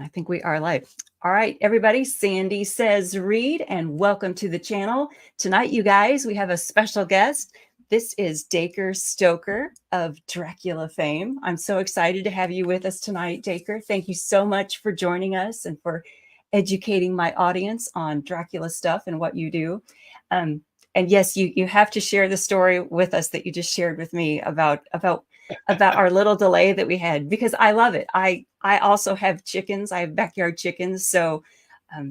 I think we are live. All right, everybody, Sandy Says Read, and welcome to the channel. Tonight, you guys, we have a special guest. This is Dacre Stoker of Dracula fame. I'm so excited to have you with us tonight, Dacre. Thank you so much for joining us and for educating my audience on Dracula stuff and what you do. And yes, you have to share the story with us that you just shared with me about our little delay that we had, because I love it. I also have chickens. I have backyard chickens. So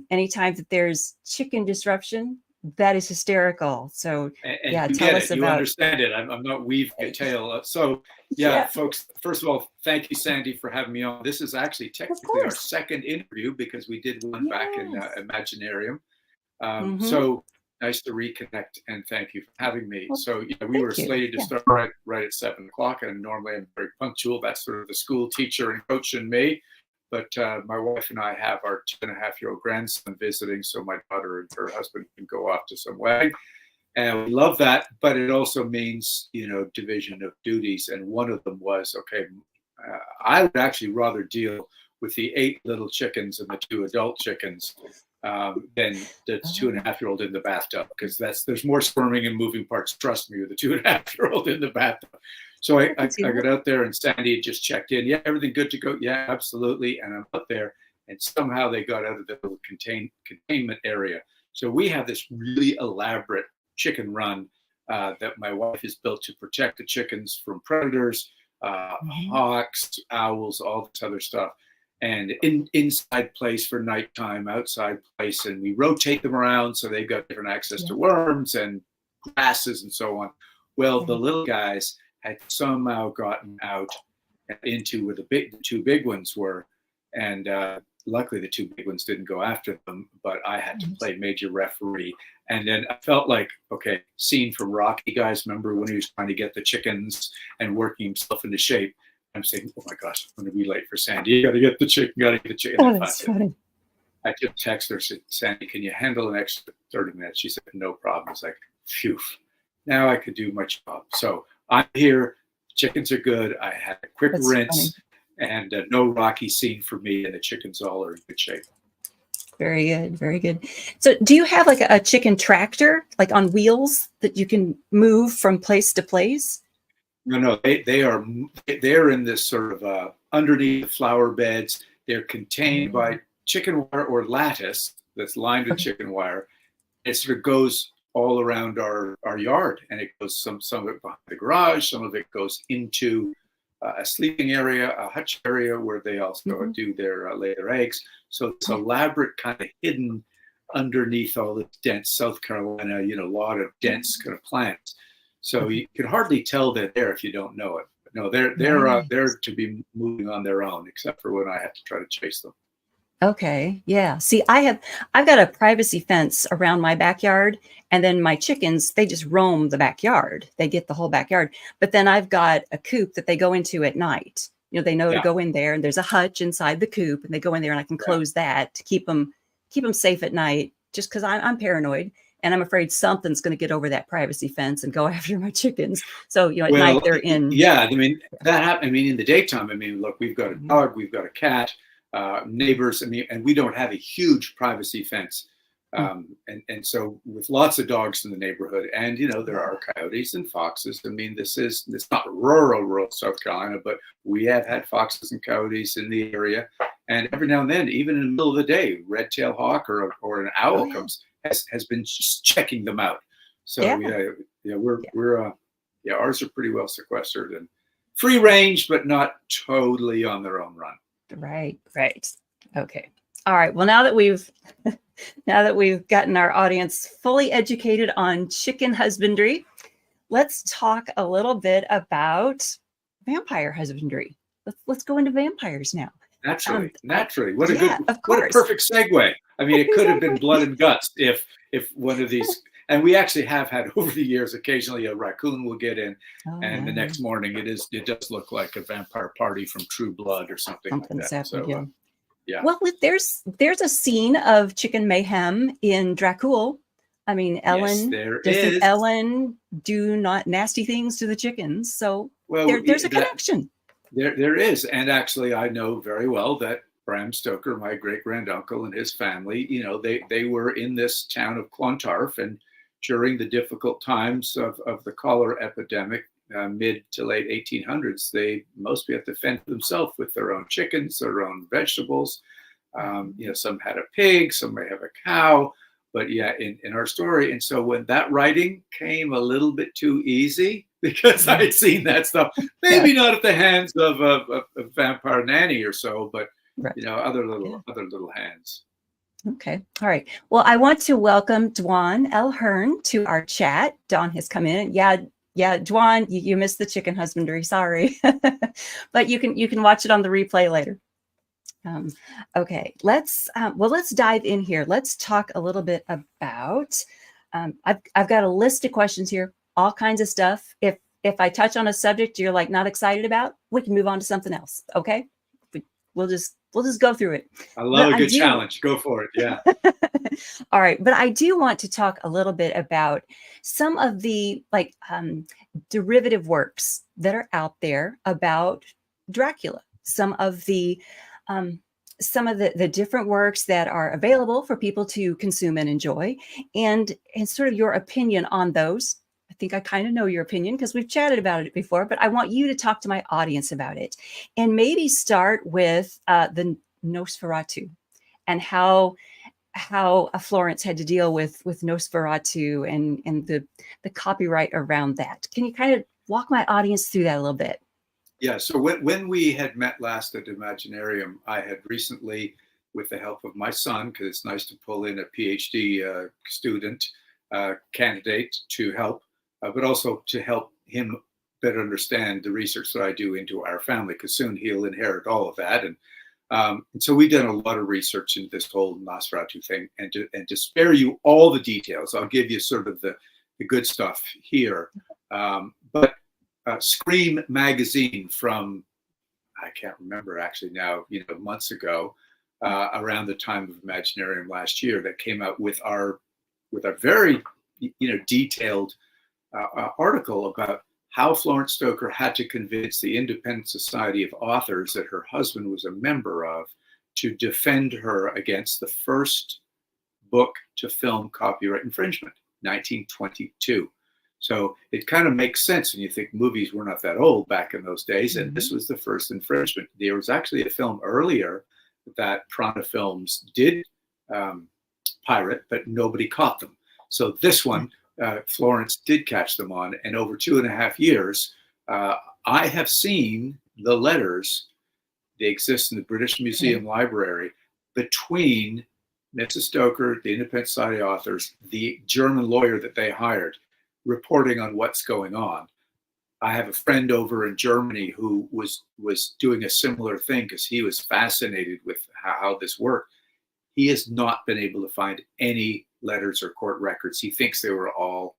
anytime that there's chicken disruption, that is hysterical. So and yeah, you tell get us it. You about. understand it. I'm not weaving a tale. So yeah, folks, first of all, thank you, Sandy, for having me on. This is actually technically our second interview because we did one back in Imaginarium. So nice to reconnect, and thank you for having me. Well, so yeah, we were slated to start right at 7 o'clock, and normally I'm very punctual. That's sort of the school teacher and coach in me. But my wife and I have our 2.5-year-old grandson visiting, so my daughter and her husband can go off to some wedding. And we love that, but it also means, you know, division of duties. And one of them was, okay, I would actually rather deal with the 8 little chickens and the 2 adult chickens than the 2.5-year-old in the bathtub, because there's more squirming and moving parts. Trust me, with the 2.5-year-old in the bathtub. So I got out there, and Sandy had just checked in. Yeah, everything good to go? Yeah, absolutely. And I'm out there, and somehow they got out of the little containment area. So we have this really elaborate chicken run that my wife has built to protect the chickens from predators, hawks, owls, all this other stuff. And inside place for nighttime, outside place, and we rotate them around so they've got different access to worms and grasses and so on. Well, the little guys had somehow gotten out into where the 2 big ones were, and luckily the 2 big ones didn't go after them, but I had to play major referee. And then I felt like, okay, scene from Rocky, guys, remember when he was trying to get the chickens and working himself into shape? I'm saying, oh my gosh, I'm going to be late for Sandy. You got to get the chicken, Oh, that's funny. I just texted her, said, Sandy, can you handle an extra 30 minutes? She said, no problem. It's like, phew, now I could do my job. So I'm here. Chickens are good. I had a quick rinse and no Rocky scene for me, and the chickens all are in good shape. Very good. Very good. So do you have like a chicken tractor, like on wheels, that you can move from place to place? No, they're in this sort of underneath the flower beds. They're contained by chicken wire or lattice that's lined with chicken wire. It sort of goes all around our yard, and it goes some of it behind the garage, some of it goes into a sleeping area, a hutch area where they also do lay their eggs. So it's elaborate, kind of hidden underneath all this dense South Carolina, you know, a lot of dense kind of plants. So you can hardly tell they're there if you don't know it. But no, they're to be moving on their own, except for when I have to try to chase them. Okay. Yeah. See, I've got a privacy fence around my backyard, and then my chickens, they just roam the backyard. They get the whole backyard. But then I've got a coop that they go into at night. You know, they know to go in there, and there's a hutch inside the coop, and they go in there, and I can close that to keep them safe at night, just because I'm paranoid. And I'm afraid something's going to get over that privacy fence and go after my chickens. So, you know, at night they're in. Yeah, I mean, that happens. I mean, in the daytime, I mean, look, we've got a dog, we've got a cat, neighbors. I mean, and we don't have a huge privacy fence. And so with lots of dogs in the neighborhood, and, you know, there are coyotes and foxes. I mean, it's not rural South Carolina, but we have had foxes and coyotes in the area. And every now and then, even in the middle of the day, red-tailed hawk or an owl comes. Has been just checking them out. So ours are pretty well sequestered and free range, but not totally on their own run. Right. Okay. All right. Well, now that we've gotten our audience fully educated on chicken husbandry, let's talk a little bit about vampire husbandry. Let's go into vampires now. Naturally. What a perfect segue. I mean, it could have been blood and guts if one of these, and we actually have had over the years, occasionally a raccoon will get in, and the next morning it does look like a vampire party from True Blood or something like that. So, yeah. Well, there's a scene of chicken mayhem in Dracula. I mean, Ellen, doesn't Ellen do not nasty things to the chickens? So there's a connection. There is, and actually, I know very well that Bram Stoker, my great-granduncle, and his family, you know, they were in this town of Clontarf, and during the difficult times of the cholera epidemic, mid to late 1800s, they mostly had to fend for themselves with their own chickens, their own vegetables. You know, some had a pig, some may have a cow, but yeah, in our story. And so when that writing came a little bit too easy, because I had seen that stuff, maybe not at the hands of a vampire nanny or so, but you know, other little hands. Okay. All right. Well, I want to welcome Dwan L. Hearn to our chat. Dawn has come in. Yeah, Dwan, you missed the chicken husbandry. Sorry, but you can watch it on the replay later. Okay, let's dive in here. Let's talk a little bit about. I've got a list of questions here, all kinds of stuff. If I touch on a subject you're like not excited about, we can move on to something else. Okay, we'll just go through it. I love a good challenge. Go for it. Yeah. All right, but I do want to talk a little bit about some of the derivative works that are out there about Dracula. Some of the different works that are available for people to consume and enjoy, and sort of your opinion on those. I think I kind of know your opinion because we've chatted about it before, but I want you to talk to my audience about it, and maybe start with the Nosferatu and how Florence had to deal with Nosferatu and the copyright around that. Can you kind of walk my audience through that a little bit? Yeah, so when we had met last at Imaginarium, I had recently, with the help of my son, because it's nice to pull in a PhD student candidate to help, but also to help him better understand the research that I do into our family, because soon he'll inherit all of that. And so we've done a lot of research into this whole Nosferatu thing, and to spare you all the details, I'll give you sort of the good stuff here. But Scream magazine from, I can't remember actually now, you know, months ago, around the time of Imaginarium last year, that came out with our very, you know, detailed article about how Florence Stoker had to convince the Independent Society of Authors that her husband was a member of to defend her against the first book to film copyright infringement, 1922. So it kind of makes sense when you think movies were not that old back in those days, and this was the first infringement. There was actually a film earlier that Prana Films did pirate, but nobody caught them. So this one, Florence did catch them on, and over 2.5 years, I have seen the letters. They exist in the British Museum Library between Mrs. Stoker, the Independent Society of Authors, the German lawyer that they hired, reporting on what's going on. I have a friend over in Germany who was doing a similar thing because he was fascinated with how this worked. He has not been able to find any letters or court records. He thinks they were all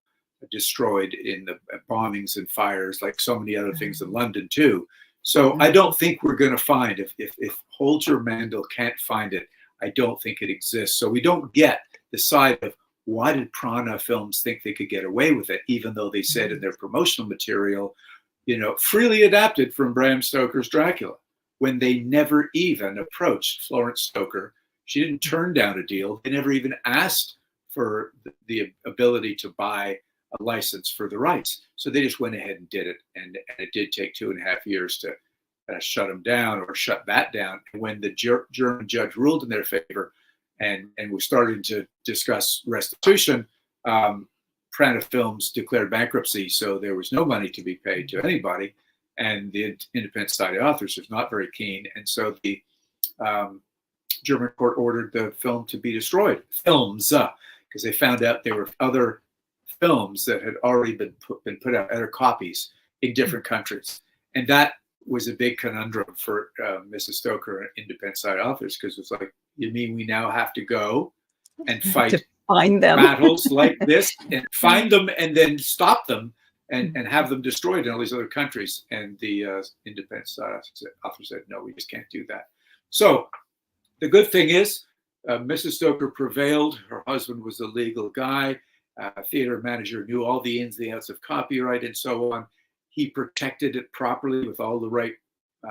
destroyed in the bombings and fires, like so many other things in London too. So I don't think we're going to find, if Holger Mandel can't find it, I don't think it exists. So we don't get the side of why did Prana Films think they could get away with it, even though they said in their promotional material, you know, freely adapted from Bram Stoker's Dracula, when they never even approached Florence Stoker. She didn't turn down a deal. They never even asked for the ability to buy a license for the rights. So they just went ahead and did it. And it did take 2.5 years to shut them down, or shut that down. And when the German judge ruled in their favor, and we started to discuss restitution, Prana Films declared bankruptcy, so there was no money to be paid to anybody, and the Independent Society of Authors was not very keen, and so the German court ordered the film to be destroyed. Because they found out there were other films that had already been put out, other copies in different countries, and that was a big conundrum for Mrs. Stoker and Independent Society of Authors, because it's like, you mean we now have to go and fight battles like this and find them and then stop them and have them destroyed in all these other countries? And the Independent Society of Authors said, no, we just can't do that. So the good thing is Mrs. Stoker prevailed. Her husband was a legal guy, theater manager, knew all the ins and outs of copyright and so on. He protected it properly with all the right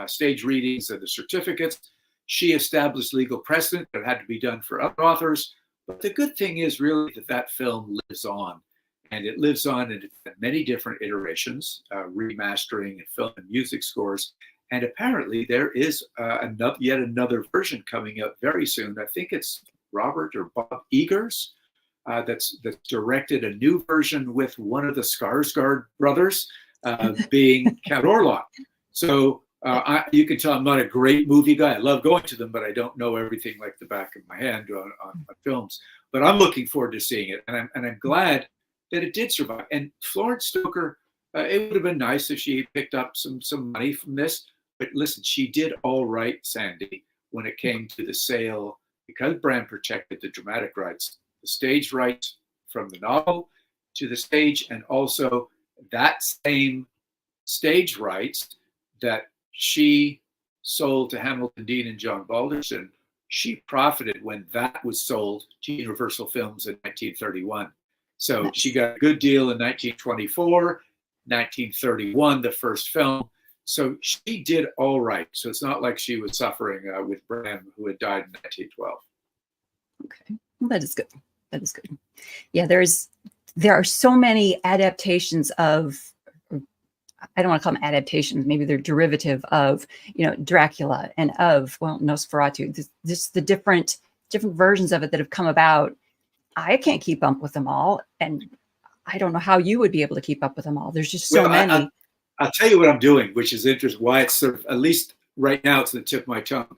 stage readings and the certificates. She established legal precedent that had to be done for other authors. But the good thing is really that that film lives on. And it lives on in many different iterations, remastering and film and music scores. And apparently there is yet another version coming up very soon. I think it's Robert or Bob Eggers that's directed a new version with one of the Skarsgård brothers being Count Orlok. So you can tell I'm not a great movie guy. I love going to them, but I don't know everything like the back of my hand on films. But I'm looking forward to seeing it, and I'm glad that it did survive. And Florence Stoker, it would have been nice if she picked up some money from this. But listen, she did all right, Sandy, when it came to the sale, because Bram protected the dramatic rights, the stage rights from the novel to the stage, and also that same stage rights that she sold to Hamilton Dean and John Balderston. She profited when that was sold to Universal Films in 1931. So she got a good deal in 1924, 1931, the first film. So she did all right. So it's not like she was suffering with Bram, who had died in 1912. Okay, well, that is good. That is good. Yeah, there are so many adaptations of, I don't want to call them adaptations, maybe they're derivative of, Dracula and of, well, Nosferatu. Just the different versions of it that have come about. I can't keep up with them all, and I don't know how you would be able to keep up with them all. There's just so many. I'll tell you what I'm doing, which is interesting. Why it's sort of, at least right now, it's on the tip of my tongue.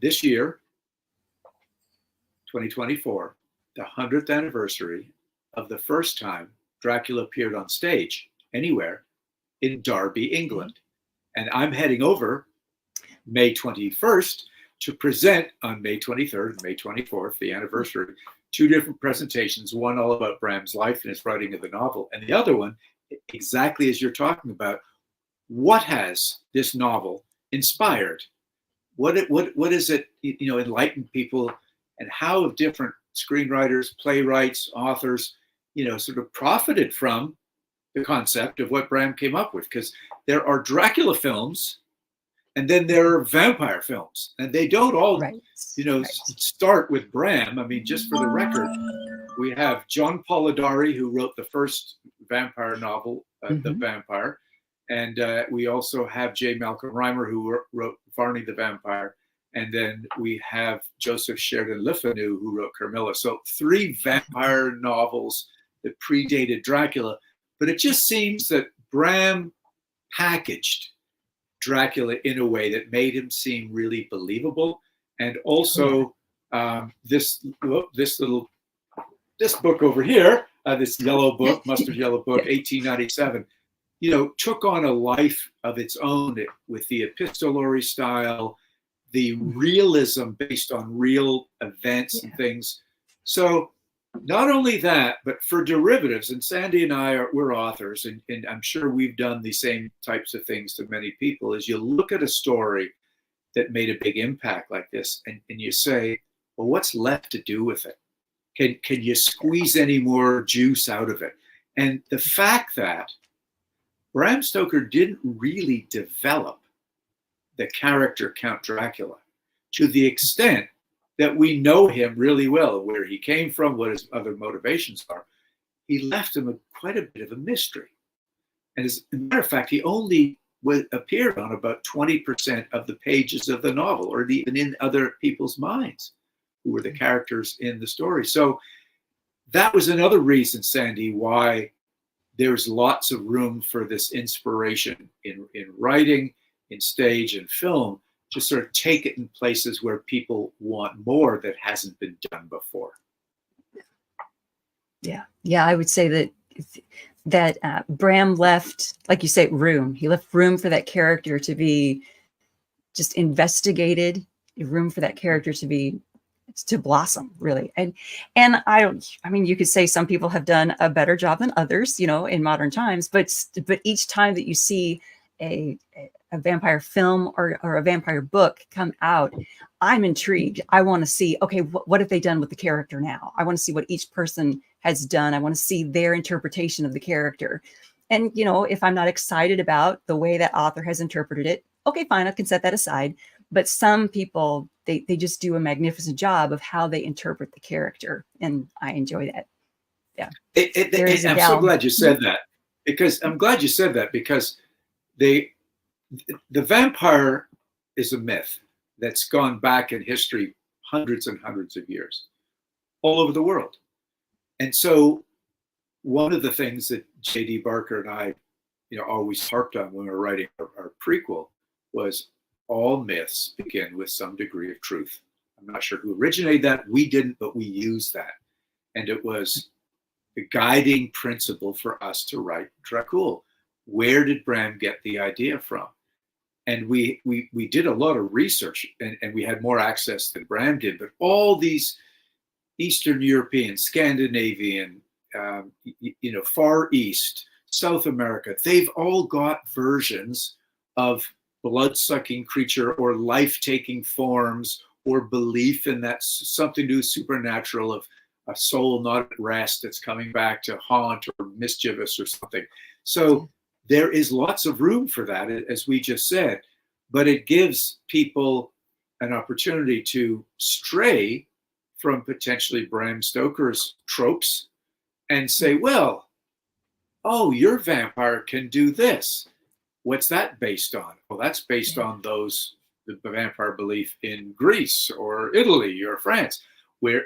This year, 2024, the 100th anniversary of the first time Dracula appeared on stage anywhere in Derby, England. And I'm heading over May 21st to present on May 23rd and May 24th, the anniversary, 2 different presentations, one all about Bram's life and his writing of the novel, and the other one, exactly as you're talking about, what has this novel inspired? What is it, enlightened people, and how have different screenwriters, playwrights, authors, sort of profited from the concept of what Bram came up with? Because there are Dracula films, and then there are vampire films, and they don't all, start with Bram. I mean, just for the record, we have John Polidori, who wrote the first vampire novel, The Vampire, and we also have J. Malcolm Reimer, who wrote Varney the Vampire, and then we have Joseph Sheridan Le Fanu, who wrote Carmilla. So 3 vampire novels that predated Dracula, but it just seems that Bram packaged Dracula in a way that made him seem really believable. And also this book over here, this yellow book, mustard yellow book, 1897, took on a life of its own with the epistolary style, the realism based on real events and things. So not only that, but for derivatives, and Sandy and we're authors, and I'm sure we've done the same types of things to many people, is you look at a story that made a big impact like this, and you say, well, what's left to do with it? Can you squeeze any more juice out of it? And the fact that Bram Stoker didn't really develop the character Count Dracula to the extent that we know him really well, where he came from, what his other motivations are. He left him quite a bit of a mystery. And as a matter of fact, he only appeared on about 20% of the pages of the novel, or even in other people's minds who were the characters in the story. So that was another reason, Sandy, why there's lots of room for this inspiration in writing, in stage and film, to sort of take it in places where people want more that hasn't been done before. Yeah, I would say that Bram left, like you say, room. He left room for that character to be just investigated, room for that character to blossom, really. And I mean, you could say some people have done a better job than others, in modern times, but each time that you see a vampire film or a vampire book come out, I'm intrigued. I want to see, okay, what have they done with the character now? I want to see what each person has done. I want to see their interpretation of the character. And, if I'm not excited about the way that author has interpreted it, okay, fine, I can set that aside. but some people, they just do a magnificent job of how they interpret the character, and I enjoy that. Yeah, I'm so glad you said that, because the vampire is a myth that's gone back in history hundreds and hundreds of years all over the world. And so one of the things that J.D. Barker and I, always harped on when we were writing our prequel was all myths begin with some degree of truth. I'm not sure who originated that. We didn't, but we used that. And it was the guiding principle for us to write Dracul. Where did Bram get the idea from? And we did a lot of research, and we had more access than Bram did, but all these Eastern European, Scandinavian, Far East, South America, they've all got versions of blood-sucking creature or life-taking forms or belief in that something to do with supernatural, of a soul not at rest that's coming back to haunt or mischievous or something. So there is lots of room for that, as we just said, but it gives people an opportunity to stray from potentially Bram Stoker's tropes and say, well, oh, your vampire can do this. What's that based on? Well, that's based on the vampire belief in Greece or Italy or France. What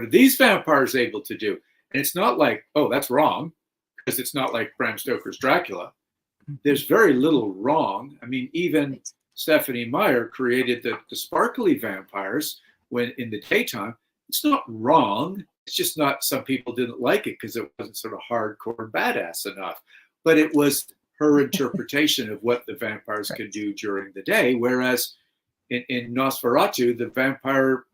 are these vampires able to do? And it's not like, oh, that's wrong, because it's not like Bram Stoker's Dracula. There's very little wrong. I mean, even Stephanie Meyer created the sparkly vampires when in the daytime. It's not wrong. It's just not, some people didn't like it because it wasn't sort of hardcore badass enough. But it was her interpretation of what the vampires could do during the day. Whereas in Nosferatu, the vampire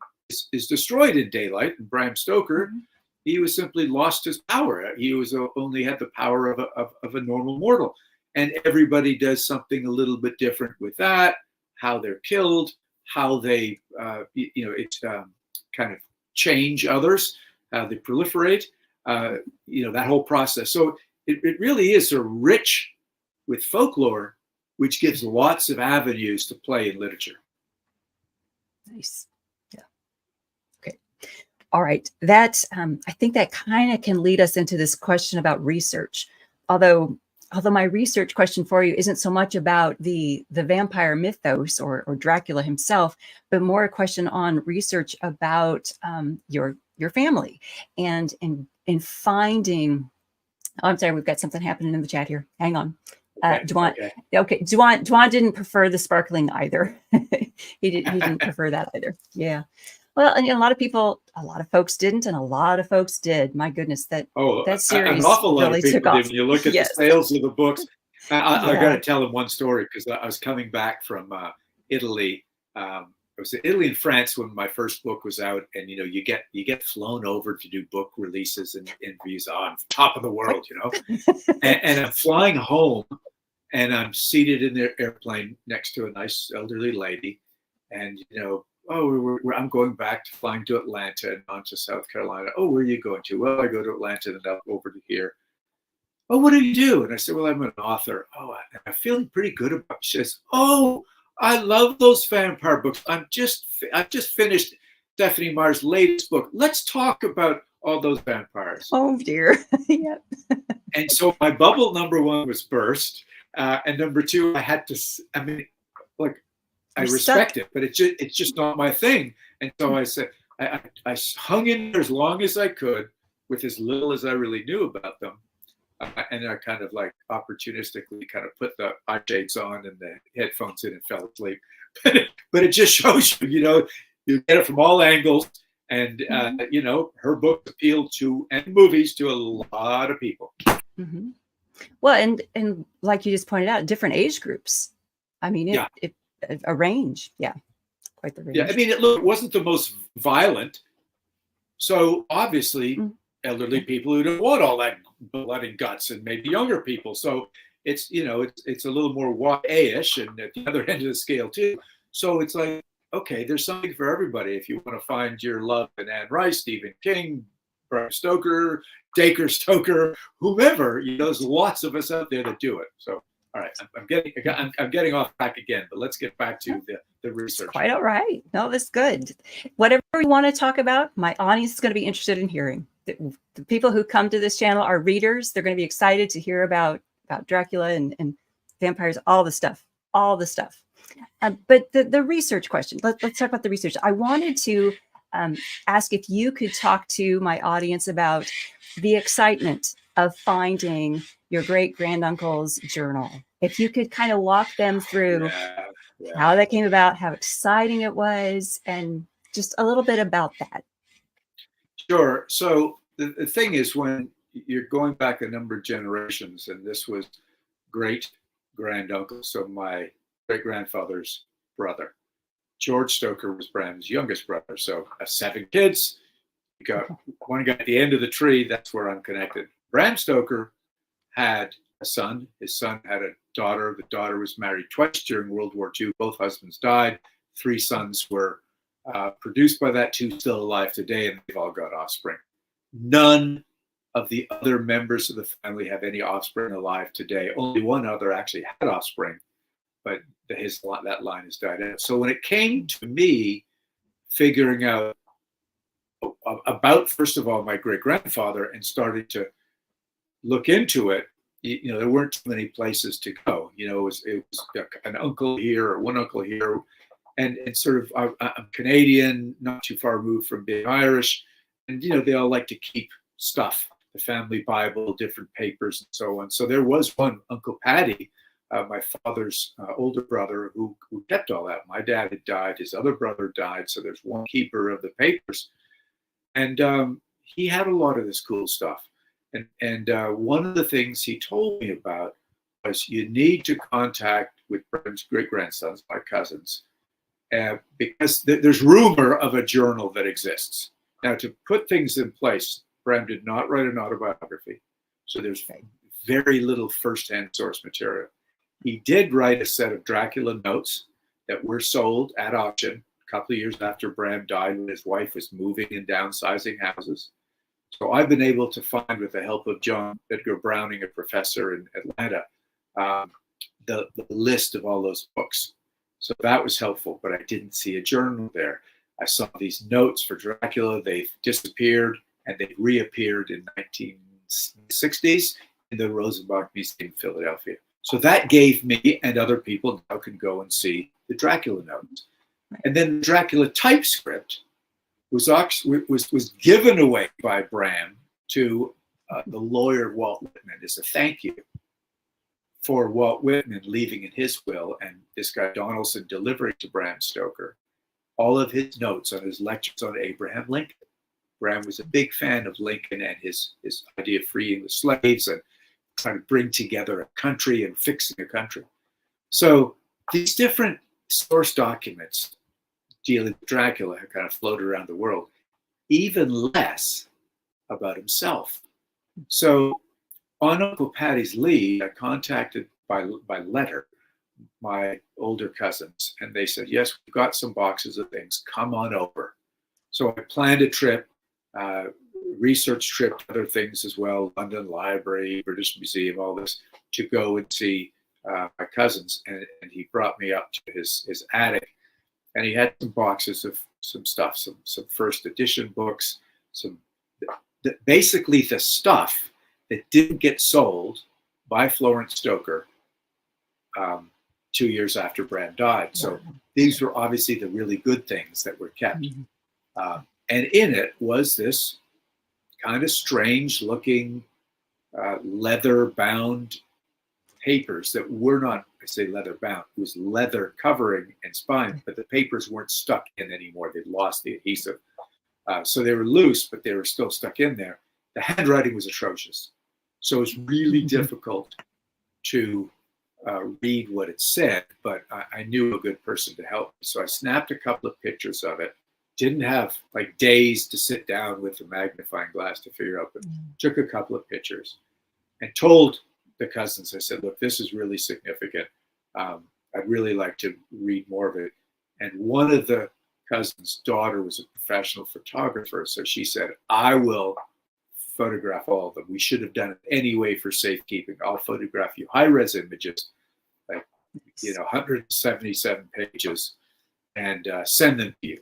is destroyed in daylight. And Bram Stoker, he was simply lost his power. He was only had the power of a normal mortal. And everybody does something a little bit different with that, how they're killed, how they, kind of change others, how they proliferate, that whole process. So it really is sort of rich with folklore, which gives lots of avenues to play in literature. Nice. Yeah. Okay. All right. That, I think that kind of can lead us into this question about research. Although my research question for you isn't so much about the vampire mythos or Dracula himself, but more a question on research about your family and in finding. Oh, I'm sorry, we've got something happening in the chat here. Hang on. Duan didn't prefer the sparkling either. He didn't prefer that either. Yeah. Well, and a lot of folks didn't, and a lot of folks did. My goodness, that series an awful lot really of people took off. did. When you look at the sales of the books, I got to tell them one story, because I was coming back from Italy. I was in Italy and France when my first book was out, and you get flown over to do book releases and interviews on top of the world, and I'm flying home, and I'm seated in the airplane next to a nice elderly lady, and I'm going back to flying to Atlanta and on to South Carolina. Oh, where are you going to? Well, I go to Atlanta and up over to here. Oh, what do you do? And I said, well, I'm an author. Oh, I'm feeling pretty good about it. She says, oh, I love those vampire books. I've just finished Stephanie Meyer's latest book. Let's talk about all those vampires. Oh dear. Yeah. And so my bubble number one was burst. And number two, I had to, I respect it, but it's just not my thing. And so I said, I hung in there as long as I could with as little as I really knew about them. And I kind of opportunistically kind of put the eye shades on and the headphones in and fell asleep. But it just shows you, you get it from all angles. And, her book appealed to, and movies, to a lot of people. Mm-hmm. Well, and like you just pointed out, different age groups. I mean, a range. Yeah, quite the range. Yeah, I mean, it wasn't the most violent. So obviously, elderly people who don't want all that blood and guts, and maybe younger people. So it's a little more YA-ish, and at the other end of the scale too. So it's like, okay, there's something for everybody. If you want to find your love in Anne Rice, Stephen King, Bram Stoker, Dacre Stoker, whomever, there's lots of us out there that do it. So All right, I'm getting off track again, but let's get back to the research. Quite all right. No, that's good. Whatever you want to talk about, my audience is going to be interested in hearing. The people who come to this channel are readers. They're going to be excited to hear about Dracula and vampires, all the stuff, all the stuff. But the research question, let's talk about the research. I wanted to ask if you could talk to my audience about the excitement of finding your great-granduncle's journal. If you could kind of walk them through how that came about, how exciting it was, and just a little bit about that. Sure. So the thing is, when you're going back a number of generations, and this was great-granduncle, so my great-grandfather's brother. George Stoker was Bram's youngest brother. So 7 kids. You got one guy at the end of the tree. That's where I'm connected. Bram Stoker had a son. His son had a daughter. The daughter was married twice during World War II. Both husbands died. 3 sons were produced by that, 2 still alive today, and they've all got offspring. None of the other members of the family have any offspring alive today. Only one other actually had offspring, but that line has died out. So when it came to me figuring out about, first of all, my great-grandfather and started to look into it, there weren't too many places to go. It was an uncle here or one uncle here, and sort of I'm Canadian, not too far removed from being Irish, and they all like to keep stuff, the family Bible, different papers, and so on. So there was one Uncle Paddy, my father's older brother, who kept all that. My dad had died, his other brother died, so there's one keeper of the papers, and he had a lot of this cool stuff. And one of the things he told me about was you need to contact with Bram's great-grandsons, my cousins, because there's rumor of a journal that exists. Now, to put things in place, Bram did not write an autobiography, so there's very little first-hand source material. He did write a set of Dracula notes that were sold at auction a couple of years after Bram died, when his wife was moving and downsizing houses. So I've been able to find, with the help of John Edgar Browning, a professor in Atlanta, the list of all those books. So that was helpful, but I didn't see a journal there. I saw these notes for Dracula. They've disappeared, and they reappeared in 1960s in the Rosenbach Museum in Philadelphia. So that gave me, and other people now can go and see, the Dracula notes. Right. And then the Dracula typescript was given away by Bram to the lawyer Walt Whitman as a thank you for Walt Whitman leaving in his will, and this guy Donaldson delivering to Bram Stoker all of his notes on his lectures on Abraham Lincoln. Bram was a big fan of Lincoln and his idea of freeing the slaves and trying to bring together a country and fixing a country. So these different source documents dealing with Dracula have kind of floated around the world, even less about himself. So on Uncle Paddy's lead, I contacted by letter my older cousins, and they said, yes, we've got some boxes of things, come on over. So I planned a trip, research trip, other things as well, London Library, British Museum, all this, to go and see my cousins. And he brought me up to his attic, and he had some boxes of some stuff, some first edition books, basically the stuff that didn't get sold by Florence Stoker 2 years after Bram died. So these were obviously the really good things that were kept. And in it was this kind of strange looking leather bound papers that were not, I say leather bound, it was leather covering and spine, but the papers weren't stuck in anymore. They'd lost the adhesive. So they were loose, but they were still stuck in there. The handwriting was atrocious. So it's really difficult to read what it said, but I knew a good person to help me. So I snapped a couple of pictures of it. Didn't have like days to sit down with the magnifying glass to figure out, but took a couple of pictures and told the cousins, I said, look, this is really significant. I'd really like to read more of it. And one of the cousins' daughter was a professional photographer. So she said, I will photograph all of them. We should have done it anyway for safekeeping. I'll photograph you high-res images 177 pages, and send them to you.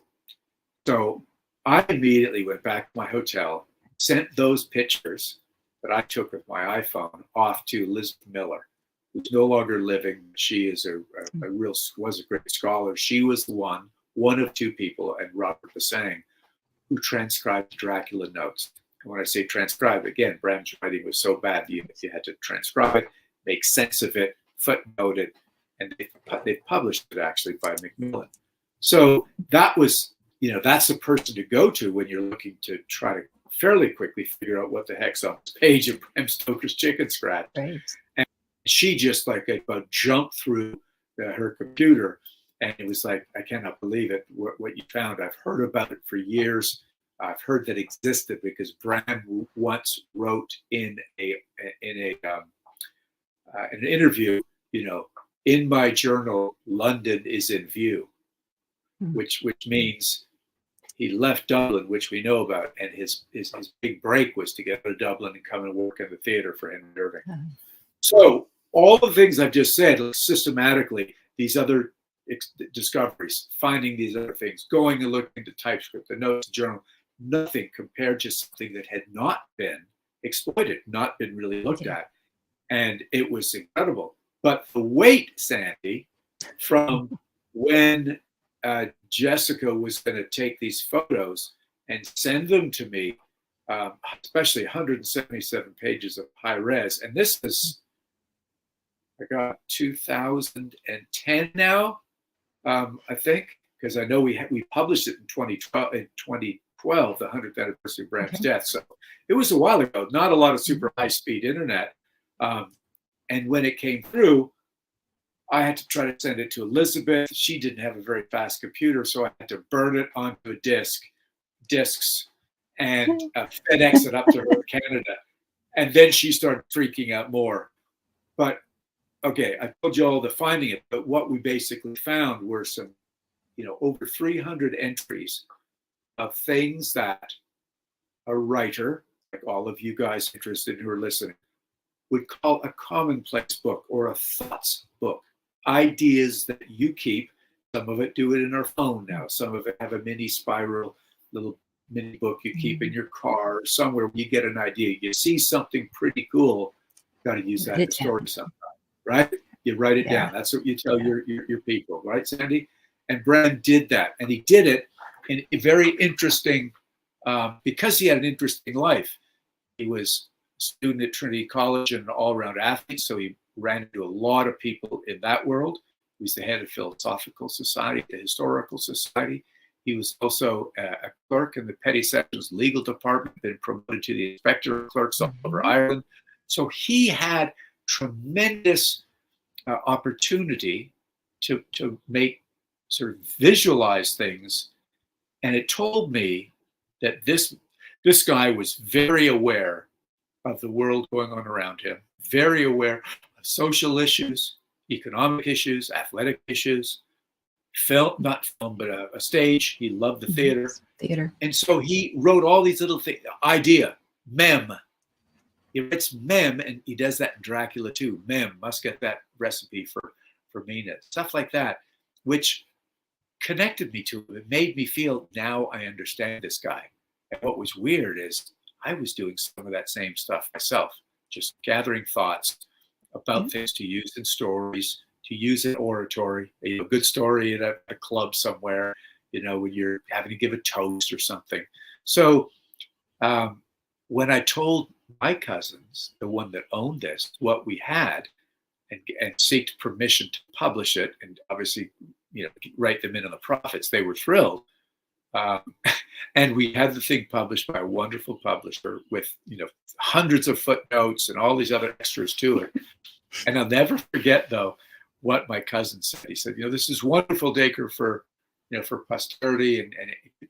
So I immediately went back to my hotel, sent those pictures that I took with my iPhone off to Liz Miller, who's no longer living. She is was a great scholar. She was the one of two people, and Robert Bassang, who transcribed Dracula notes. And when I say transcribe, again, Bram's writing was so bad you had to transcribe it, make sense of it, footnote it, and they published it actually by Macmillan. So that was, that's the person to go to when you're looking to try to fairly quickly figure out what the heck's on this page of Bram Stoker's Chicken Scratch. Right. And she just about jumped through her computer, and it was like, I cannot believe it, what you found. I've heard about it for years. I've heard that existed because Bram once wrote in an interview, in my journal, London is in view, which means he left Dublin, which we know about, and his big break was to get to Dublin and come and work in the theater for Henry Irving. So all the things I've just said, systematically, these other discoveries, finding these other things, going and looking to TypeScript, the notes, the journal, nothing compared to something that had not been exploited, not been really looked at. And it was incredible. But the wait, Sandy, from when Jessica was going to take these photos and send them to me, especially 177 pages of high res. And this is, I got 2010 now, I think, because I know we published it in 2012, the 100th anniversary of Bram's death. So it was a while ago, not a lot of super high speed internet. And when it came through, I had to try to send it to Elizabeth. She didn't have a very fast computer, so I had to burn it onto discs, and FedEx it up to her in Canada. And then she started freaking out more. But okay, I told you all the finding it, but what we basically found were some, over 300 entries of things that a writer, like all of you guys interested who are listening, would call a commonplace book or a thoughts book. Ideas that you keep. Some of it do it in our phone now. Some of it have a mini spiral, little mini book you keep in your car or somewhere where you get an idea. You see something pretty cool, got to use that in a story sometime, right? You write it down. That's what you tell your people, right, Sandy? And Bram did that, and he did it in a very interesting, because he had an interesting life. He was a student at Trinity College and an all-around athlete, so he ran into a lot of people in that world. He was the head of Philosophical Society, the Historical Society. He was also a clerk in the Petty Sessions Legal Department, been promoted to the Inspector of Clerks all over Ireland. So he had tremendous opportunity to make sort of visualize things. And it told me that this guy was very aware of the world going on around him, very aware of social issues, economic issues, athletic issues, not film, but a stage. He loved the theater. And so he wrote all these little things, idea, mem. He writes mem, and he does that in Dracula too. Mem, must get that recipe for Mina. Stuff like that, which connected me to him. It made me feel, now I understand this guy. And what was weird is I was doing some of that same stuff myself, just gathering thoughts about things to use in stories, to use in oratory, a good story at a club somewhere, when you're having to give a toast or something. So when I told my cousins, the one that owned this, what we had, and seeked permission to publish it, and obviously, write them in on the profits, they were thrilled. And we had the thing published by a wonderful publisher with, hundreds of footnotes and all these other extras to it. And I'll never forget, though, what my cousin said. He said, this is wonderful, Dacre, for posterity and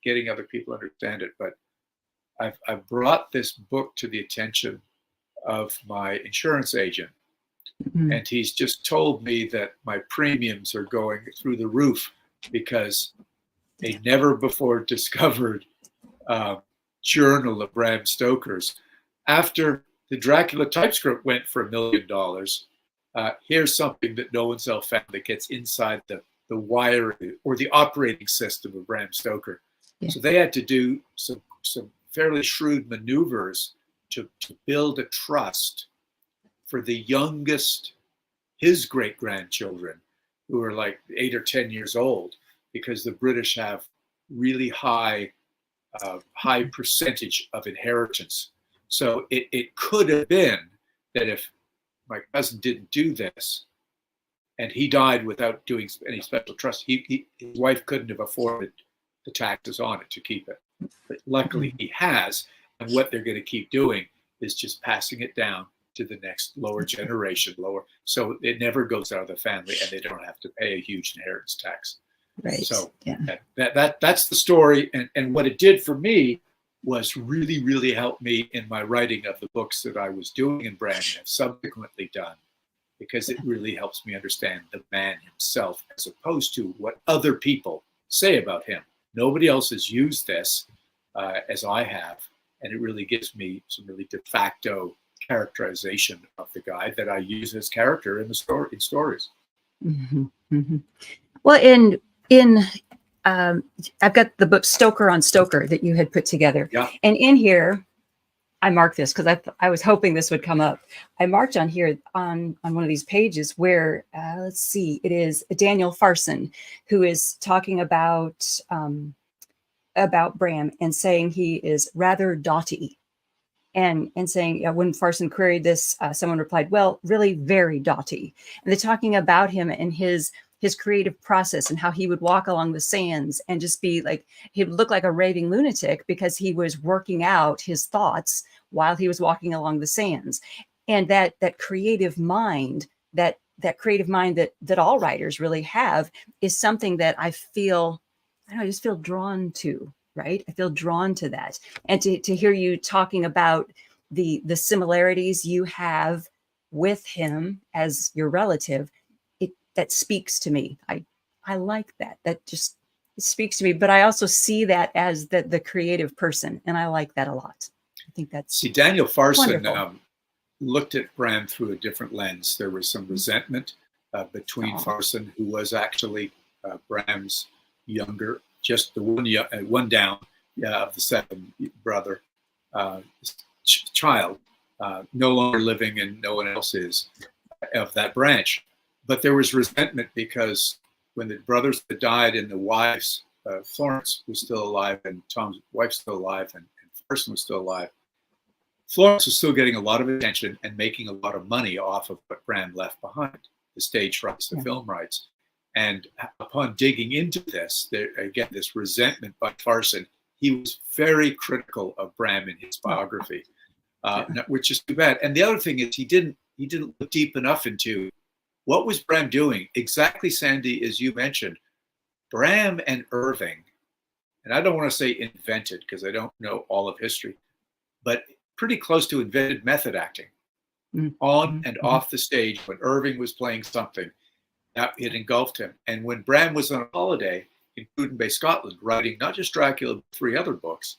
getting other people to understand it. But I've brought this book to the attention of my insurance agent. And he's just told me that my premiums are going through the roof because a never before discovered journal of Bram Stoker's, after the Dracula TypeScript went for $1 million, here's something that no one's else found that gets inside the wiring or the operating system of Bram Stoker. Yeah. So they had to do some fairly shrewd maneuvers to build a trust for the youngest, his great-grandchildren, who are like 8 or 10 years old, because the British have really high percentage of inheritance. So it could have been that if my cousin didn't do this and he died without doing any special trust, his wife couldn't have afforded the taxes on it to keep it. But luckily he has, and what they're going to keep doing is just passing it down to the next lower generation, so it never goes out of the family and they don't have to pay a huge inheritance tax. Right. So that's the story, and what it did for me was really helped me in my writing of the books that I was doing in Bram and have subsequently done, because it really helps me understand the man himself as opposed to what other people say about him. Nobody else has used this as I have, and it really gives me some really de facto characterization of the guy that I use as character in stories. Mm-hmm. Mm-hmm. Well, in I've got the book Stoker on Stoker that you had put together. Yeah. And in here, I marked this because I was hoping this would come up. I marked on here on one of these pages where, let's see, it is Daniel Farson who is talking about Bram and saying he is rather doughty. And saying, when Farson queried this, someone replied, well, really very doughty. And they're talking about him and his creative process and how he would walk along the sands and just be like, he would look like a raving lunatic because he was working out his thoughts while he was walking along the sands. And that creative mind, that creative mind that all writers really have, is something that I just feel drawn to. Right. I feel drawn to that. And to hear you talking about the similarities you have with him as your relative, that speaks to me. I like that. That just speaks to me. But I also see that as the creative person. And I like that a lot. I think that's Daniel Farson looked at Bram through a different lens. There was some resentment between Farson, who was actually Bram's younger, just the one down of the seven brother child, no longer living and no one else is of that branch. But there was resentment because when the brothers had died and the wives, Florence was still alive and Tom's wife's still alive and Farson was still alive, Florence was still getting a lot of attention and making a lot of money off of what Bram left behind, the stage rights, the film rights. And upon digging into this, again, this resentment by Farson, he was very critical of Bram in his biography, which is too bad. And the other thing is he didn't look deep enough into what was Bram doing. Exactly, Sandy, as you mentioned, Bram and Irving, and I don't want to say invented because I don't know all of history, but pretty close to invented method acting on and off the stage. When Irving was playing something, it engulfed him. And when Bram was on holiday in Cruden Bay, Scotland, writing not just Dracula, but 3 other books,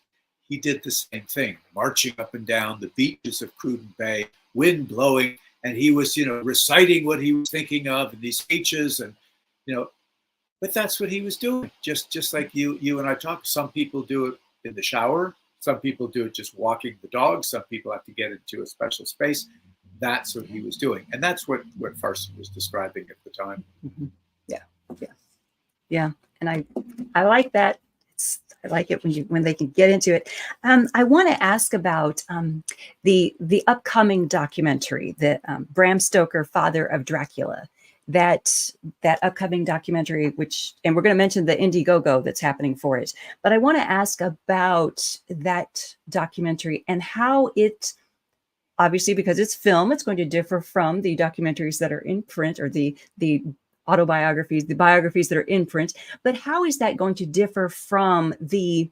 he did the same thing, marching up and down the beaches of Cruden Bay, wind blowing, and he was, reciting what he was thinking of in these speeches, and, but that's what he was doing. Just like you and I talk. Some people do it in the shower. Some people do it just walking the dog. Some people have to get into a special space. That's what he was doing. And that's what Farson was describing at the time. Mm-hmm. Yeah. And I like that. I like it when they can get into it. I want to ask about the upcoming documentary, that Bram Stoker, Father of Dracula, that upcoming documentary, and we're going to mention the Indiegogo that's happening for it. But I want to ask about that documentary and how it, obviously, because it's film, it's going to differ from the documentaries that are in print, or the autobiographies, the biographies that are in print. But how is that going to differ from the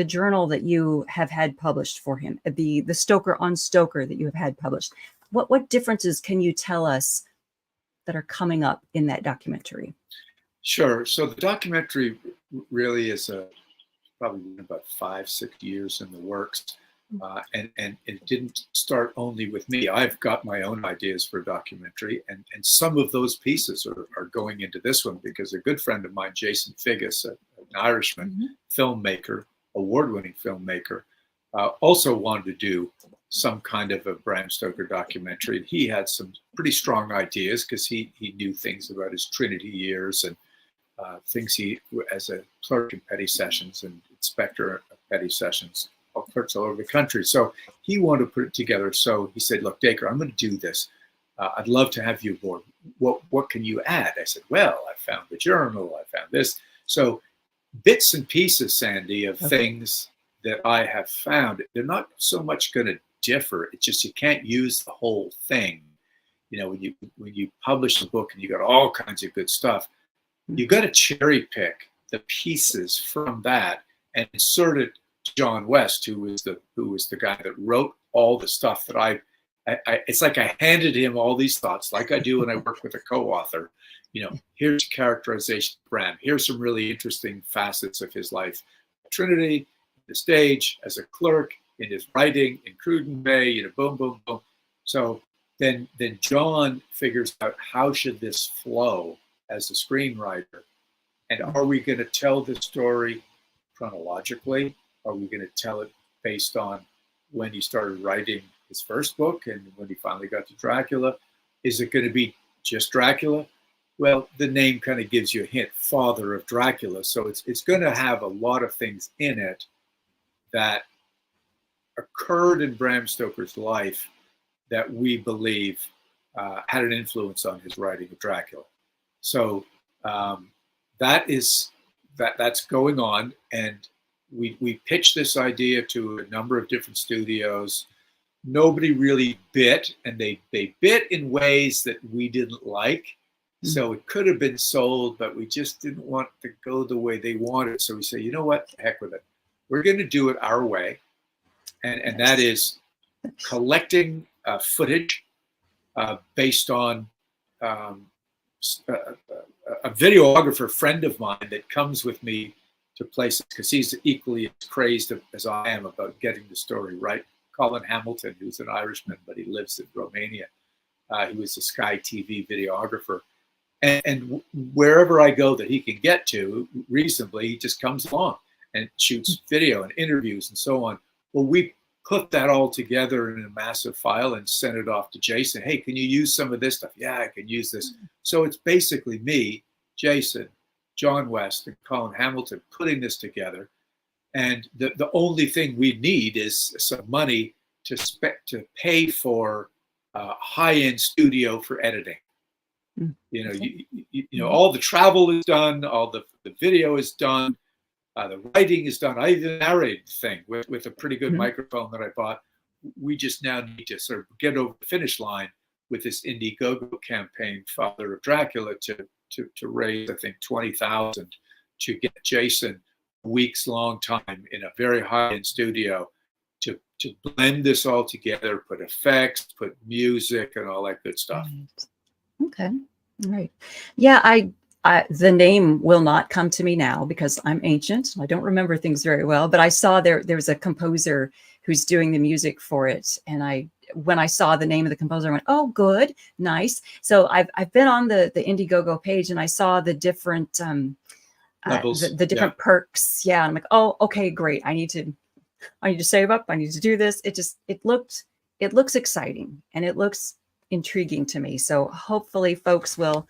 journal that you have had published for him, the Stoker on Stoker that you have had published? What differences can you tell us that are coming up in that documentary? Sure. So the documentary really is probably been about 5-6 years in the works. And it didn't start only with me. I've got my own ideas for a documentary, and some of those pieces are going into this one because a good friend of mine, Jason Figgis, an Irishman, filmmaker, award-winning filmmaker, also wanted to do some kind of a Bram Stoker documentary. And he had some pretty strong ideas because he knew things about his Trinity years and things he, as a clerk in petty sessions and inspector of petty sessions, clerks all over the country. So he wanted to put it together. So he said, look, Dacre, I'm going to do this. I'd love to have you aboard. What can you add? I said, well, I found the journal. I found this. So bits and pieces, Sandy, of things that I have found. They're not so much going to differ. It's just you can't use the whole thing. You know, when you publish a book and you got all kinds of good stuff, you got to cherry pick the pieces from that and insert it. John West, who was the guy that wrote all the stuff that I it's like I handed him all these thoughts, like I do when I work with a co-author. You know, here's characterization of Bram. Here's some really interesting facets of his life. Trinity, the stage, as a clerk, in his writing, in Cruden Bay, you know, boom, boom, boom. So then John figures out how should this flow as a screenwriter, and are we going to tell the story chronologically? Are we going to tell it based on when he started writing his first book and when he finally got to Dracula? Is it going to be just Dracula? Well, the name kind of gives you a hint, father of Dracula. So it's going to have a lot of things in it that occurred in Bram Stoker's life that we believe had an influence on his writing of Dracula. So that's going on, and we pitched this idea to a number of different studios. Nobody really bit, and they bit in ways that we didn't like. So it could have been sold, but we just didn't want to go the way they wanted. So we say, you know what, heck with it. We're going to do it our way, and that is collecting footage based on a videographer friend of mine that comes with me to places because he's equally as crazed as I am about getting the story right. Colin Hamilton, who's an Irishman, but he lives in Romania. He was a Sky TV videographer. And wherever I go that he can get to reasonably, he just comes along and shoots video and interviews and so on. Well, we put that all together in a massive file and sent it off to Jason. Hey, can you use some of this stuff? Yeah, I can use this. So it's basically me, Jason, John West, and Colin Hamilton putting this together. And the only thing we need is some money to pay for a high-end studio for editing. You know, you know, all the travel is done, all the video is done, the writing is done. I even narrated the thing with a pretty good microphone that I bought. We just now need to sort of get over the finish line with this Indiegogo campaign, Father of Dracula, to raise, I think, $20,000 to get Jason a week's long time in a very high-end studio to blend this all together, put effects, put music, and all that good stuff. Okay. All right. Yeah, I the name will not come to me now because I'm ancient. I don't remember things very well, but I saw there's a composer who's doing the music for it. And when I saw the name of the composer, I went, oh, good, nice. So I've been on the Indiegogo page and I saw the different levels, the different perks. Yeah. I'm like, oh, okay, great. I need to save up. I need to do this. It looks exciting and it looks intriguing to me. So hopefully folks will,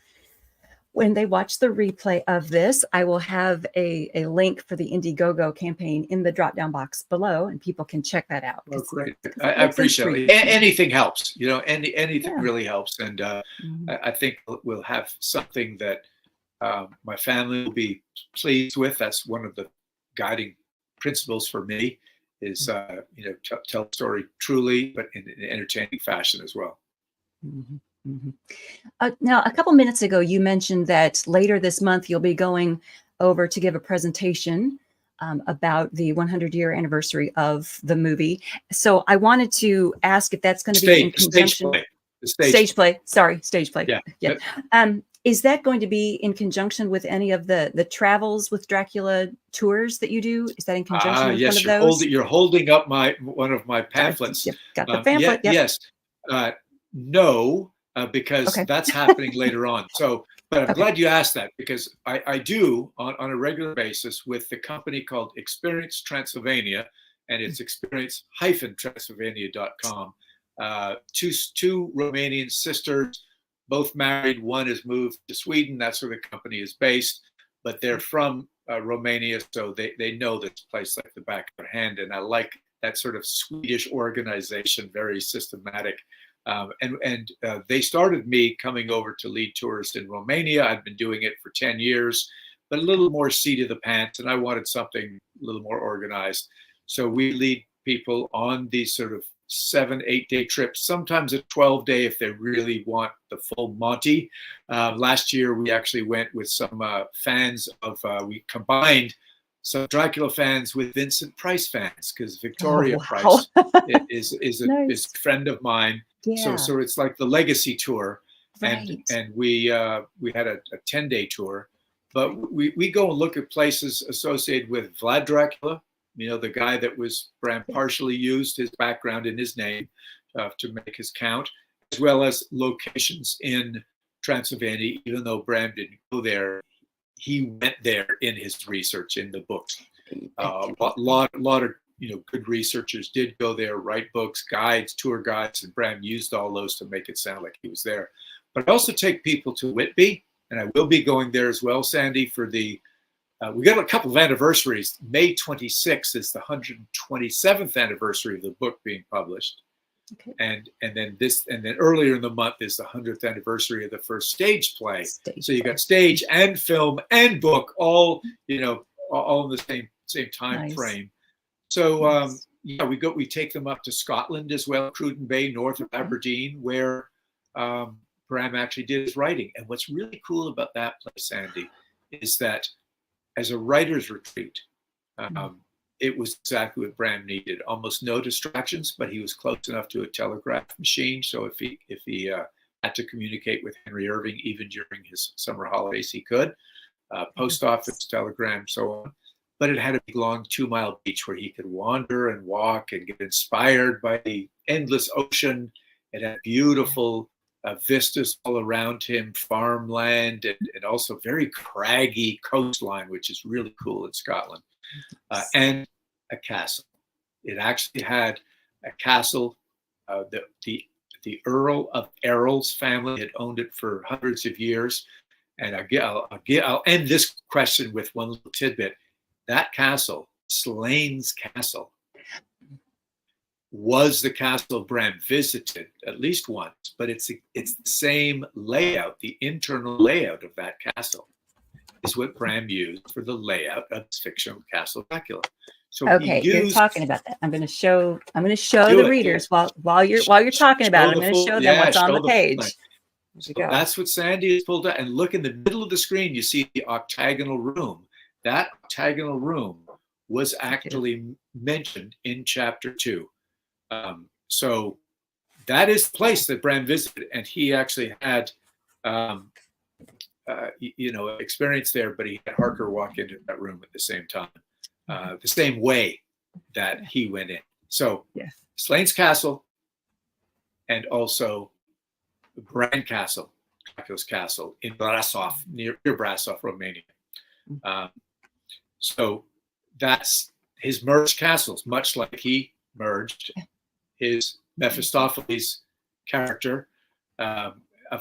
when they watch the replay of this, I will have a link for the Indiegogo campaign in the drop-down box below, and people can check that out. Oh, great. I appreciate it. Anything helps, you know, anything really helps. And I think we'll have something that my family will be pleased with. That's one of the guiding principles for me is, you know, tell the story truly, but in an entertaining fashion as well. Now, a couple minutes ago, you mentioned that later this month, you'll be going over to give a presentation about the 100-year anniversary of the movie. So I wanted to ask if that's going to be in conjunction. Stage play. Sorry, stage play. Yeah. Is that going to be in conjunction with any of the travels with Dracula tours that you do? Is that in conjunction with one Yes, of those? you're holding up one of my pamphlets. Yep, got the Yeah, pamphlet. Yep. yes. No, because Okay. that's happening later on. So, but I'm Okay. glad you asked that, because I do on a regular basis with the company called Experience Transylvania, and it's experience-transylvania.com. Two Romanian sisters, both married. One has moved to Sweden. That's where the company is based, but they're from Romania, so they know this place like the back of their hand. And I like that sort of Swedish organization, very systematic. And they started me coming over to lead tours in Romania. I've been doing it for 10 years, but a little more seat of the pants, and I wanted something a little more organized. So we lead people on these sort of 7-8 day trips, sometimes a 12-day if they really want the full Monty. Last year we actually went with some fans of we combined some Dracula fans with Vincent Price fans, because Victoria Price is Nice. a friend of mine. Yeah. So it's like the legacy tour. Right. And we had a 10-day tour, but we go and look at places associated with Vlad Dracula, you know, the guy that was Bram partially used his background in his name to make his count, as well as locations in Transylvania. Even though Bram didn't go there, he went there in his research in the books. A lot of good researchers did go there, write books, guides, tour guides, and Bram used all those to make it sound like he was there. But I also take people to Whitby, and I will be going there as well, Sandy, for the we got a couple of anniversaries. May 26th is the 127th anniversary of the book being published. Okay. And then earlier in the month is the 100th anniversary of the first stage play. So you got stage and film and book all in the same time frame. So we take them up to Scotland as well, Cruden Bay, north of Aberdeen, where Bram actually did his writing. And what's really cool about that place, Sandy, is that as a writer's retreat, it was exactly what Bram needed. Almost no distractions, but he was close enough to a telegraph machine. So if he had to communicate with Henry Irving, even during his summer holidays, he could. Post office, telegram, so on. But it had a big, long 2-mile beach where he could wander and walk and get inspired by the endless ocean. It had beautiful vistas all around him, farmland, and also very craggy coastline, which is really cool in Scotland, and a castle. It actually had a castle. The Earl of Errol's family had owned it for hundreds of years. And I'll end this question with one little tidbit. That castle, Slane's Castle, was the castle Bram visited at least once, but it's the same layout. The internal layout of that castle is what Bram used for the layout of his fictional Castle Dracula. So you're talking about that. I'm going to show the readers while you're talking about it. I'm going to show them what's on the page. So that's what Sandy has pulled out. And look in the middle of the screen, you see the octagonal room. That octagonal room was actually mentioned in chapter 2. So that is the place that Bram visited, and he actually had, experience there. But he had Harker walk into that room at the same time, the same way that he went in. So Slane's Castle, and also Bran Castle, Dracula's castle in Brasov, near Brasov, Romania. So that's his merged castles, much like he merged his Mephistopheles character of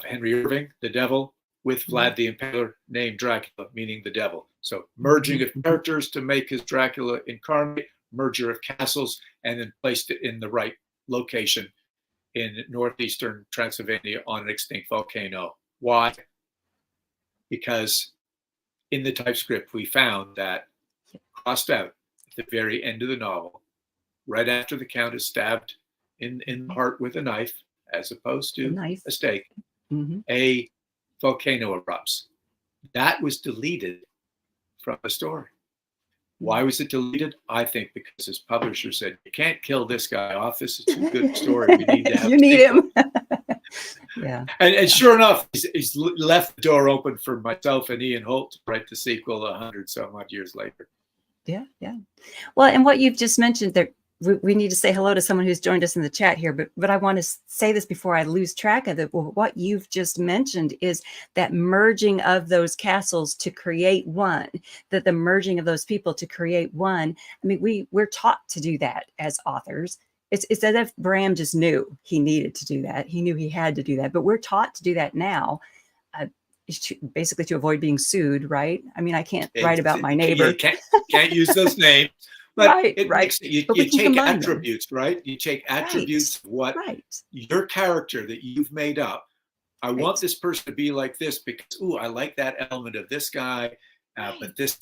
Henry Irving, the devil, with Vlad the Impaler, named Dracula, meaning the devil. So merging of characters to make his Dracula incarnate, merger of castles, and then placed it in the right location in northeastern Transylvania on an extinct volcano. Why? Because in the typescript we found that crossed out at the very end of the novel, right after the Count is stabbed in the heart with a knife, as opposed to a stake, a volcano erupts. That was deleted from the story. Why was it deleted? I think because his publisher said, you can't kill this guy off. This is too good a story. We need to have you need him. Yeah. And sure enough, he's left the door open for myself and Ian Holt to write the sequel 100 some odd years later. Yeah. Yeah. Well, and what you've just mentioned there, we need to say hello to someone who's joined us in the chat here, but I want to say this before I lose track of it. Well, what you've just mentioned is that merging of those castles to create one, that the merging of those people to create one. I mean, we're taught to do that as authors. It's as if Bram just knew he needed to do that. He knew he had to do that, but we're taught to do that now. Basically to avoid being sued, right? I mean, I can't write about my neighbor. You can't use those names. But right, it right. makes you but we can take combine attributes, them. right? You take attributes of what your character that you've made up. I want this person to be like this because, ooh, I like that element of this guy. But this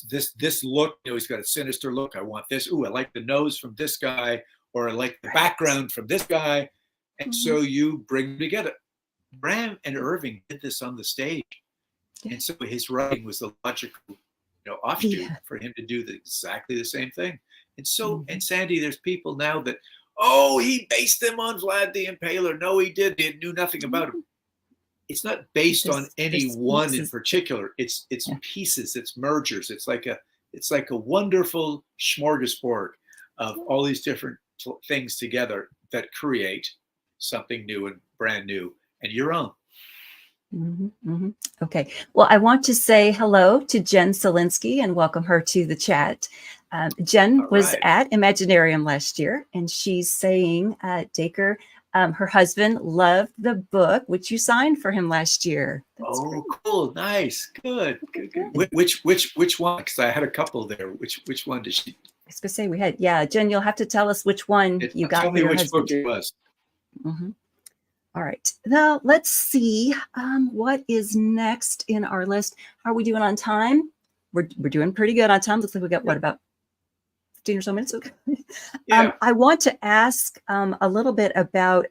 look, you know, he's got a sinister look. I want this. Ooh, I like the nose from this guy, or I like the background from this guy. And so you bring them together. Bram and Irving did this on the stage. And so his writing was the logical, offshoot for him to do exactly the same thing. And so, and Sandy, there's people now that, oh, he based them on Vlad the Impaler. No, he did. He knew nothing about him. It's not based on any one in particular. It's pieces. It's mergers. It's like a wonderful smorgasbord of all these different things together that create something new and brand new and your own. Okay. Well, I want to say hello to Jen Solinsky and welcome her to the chat. Jen was at Imaginarium last year, and she's saying, Dacre, her husband loved the book, which you signed for him last year. That's great. Cool. Nice. Good. Which one? Because I had a couple there. Which one did she? I was going to say we had, Jen, you'll have to tell us which one you got for your husband. Tell me which book it was. All right. Now let's see what is next in our list. How are we doing on time? We're doing pretty good on time. Looks like we got what, about 15 or so minutes? Okay. I want to ask a little bit about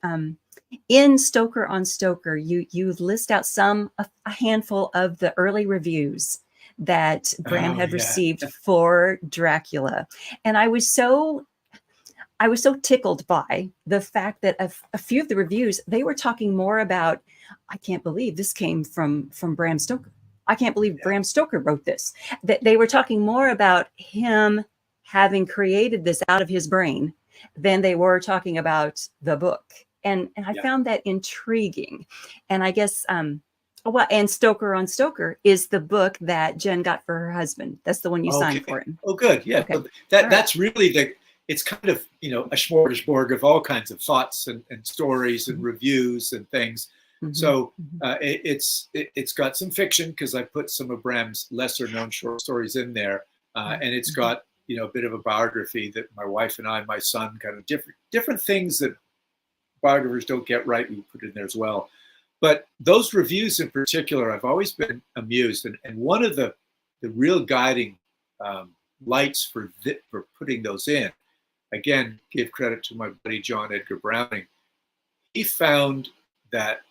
in Stoker on Stoker. You list out a handful of the early reviews that Bram had received for Dracula, and I was so tickled by the fact that a few of the reviews, they were talking more about, I can't believe this came from Bram Stoker. I can't believe Bram Stoker wrote this. That they were talking more about him having created this out of his brain than they were talking about the book. And I found that intriguing. And I guess, and Stoker on Stoker is the book that Jen got for her husband. That's the one you signed for him. Oh, good. Yeah. Okay. That's really it's kind of, a smorgasbord of all kinds of thoughts and stories and reviews and things. So it's got some fiction because I put some of Bram's lesser known short stories in there. And it's got, a bit of a biography that my wife and I, my son, kind of different things that biographers don't get right. We put in there as well. But those reviews in particular, I've always been amused. And one of the real guiding lights for putting those in, again, give credit to my buddy John Edgar Browning. He found that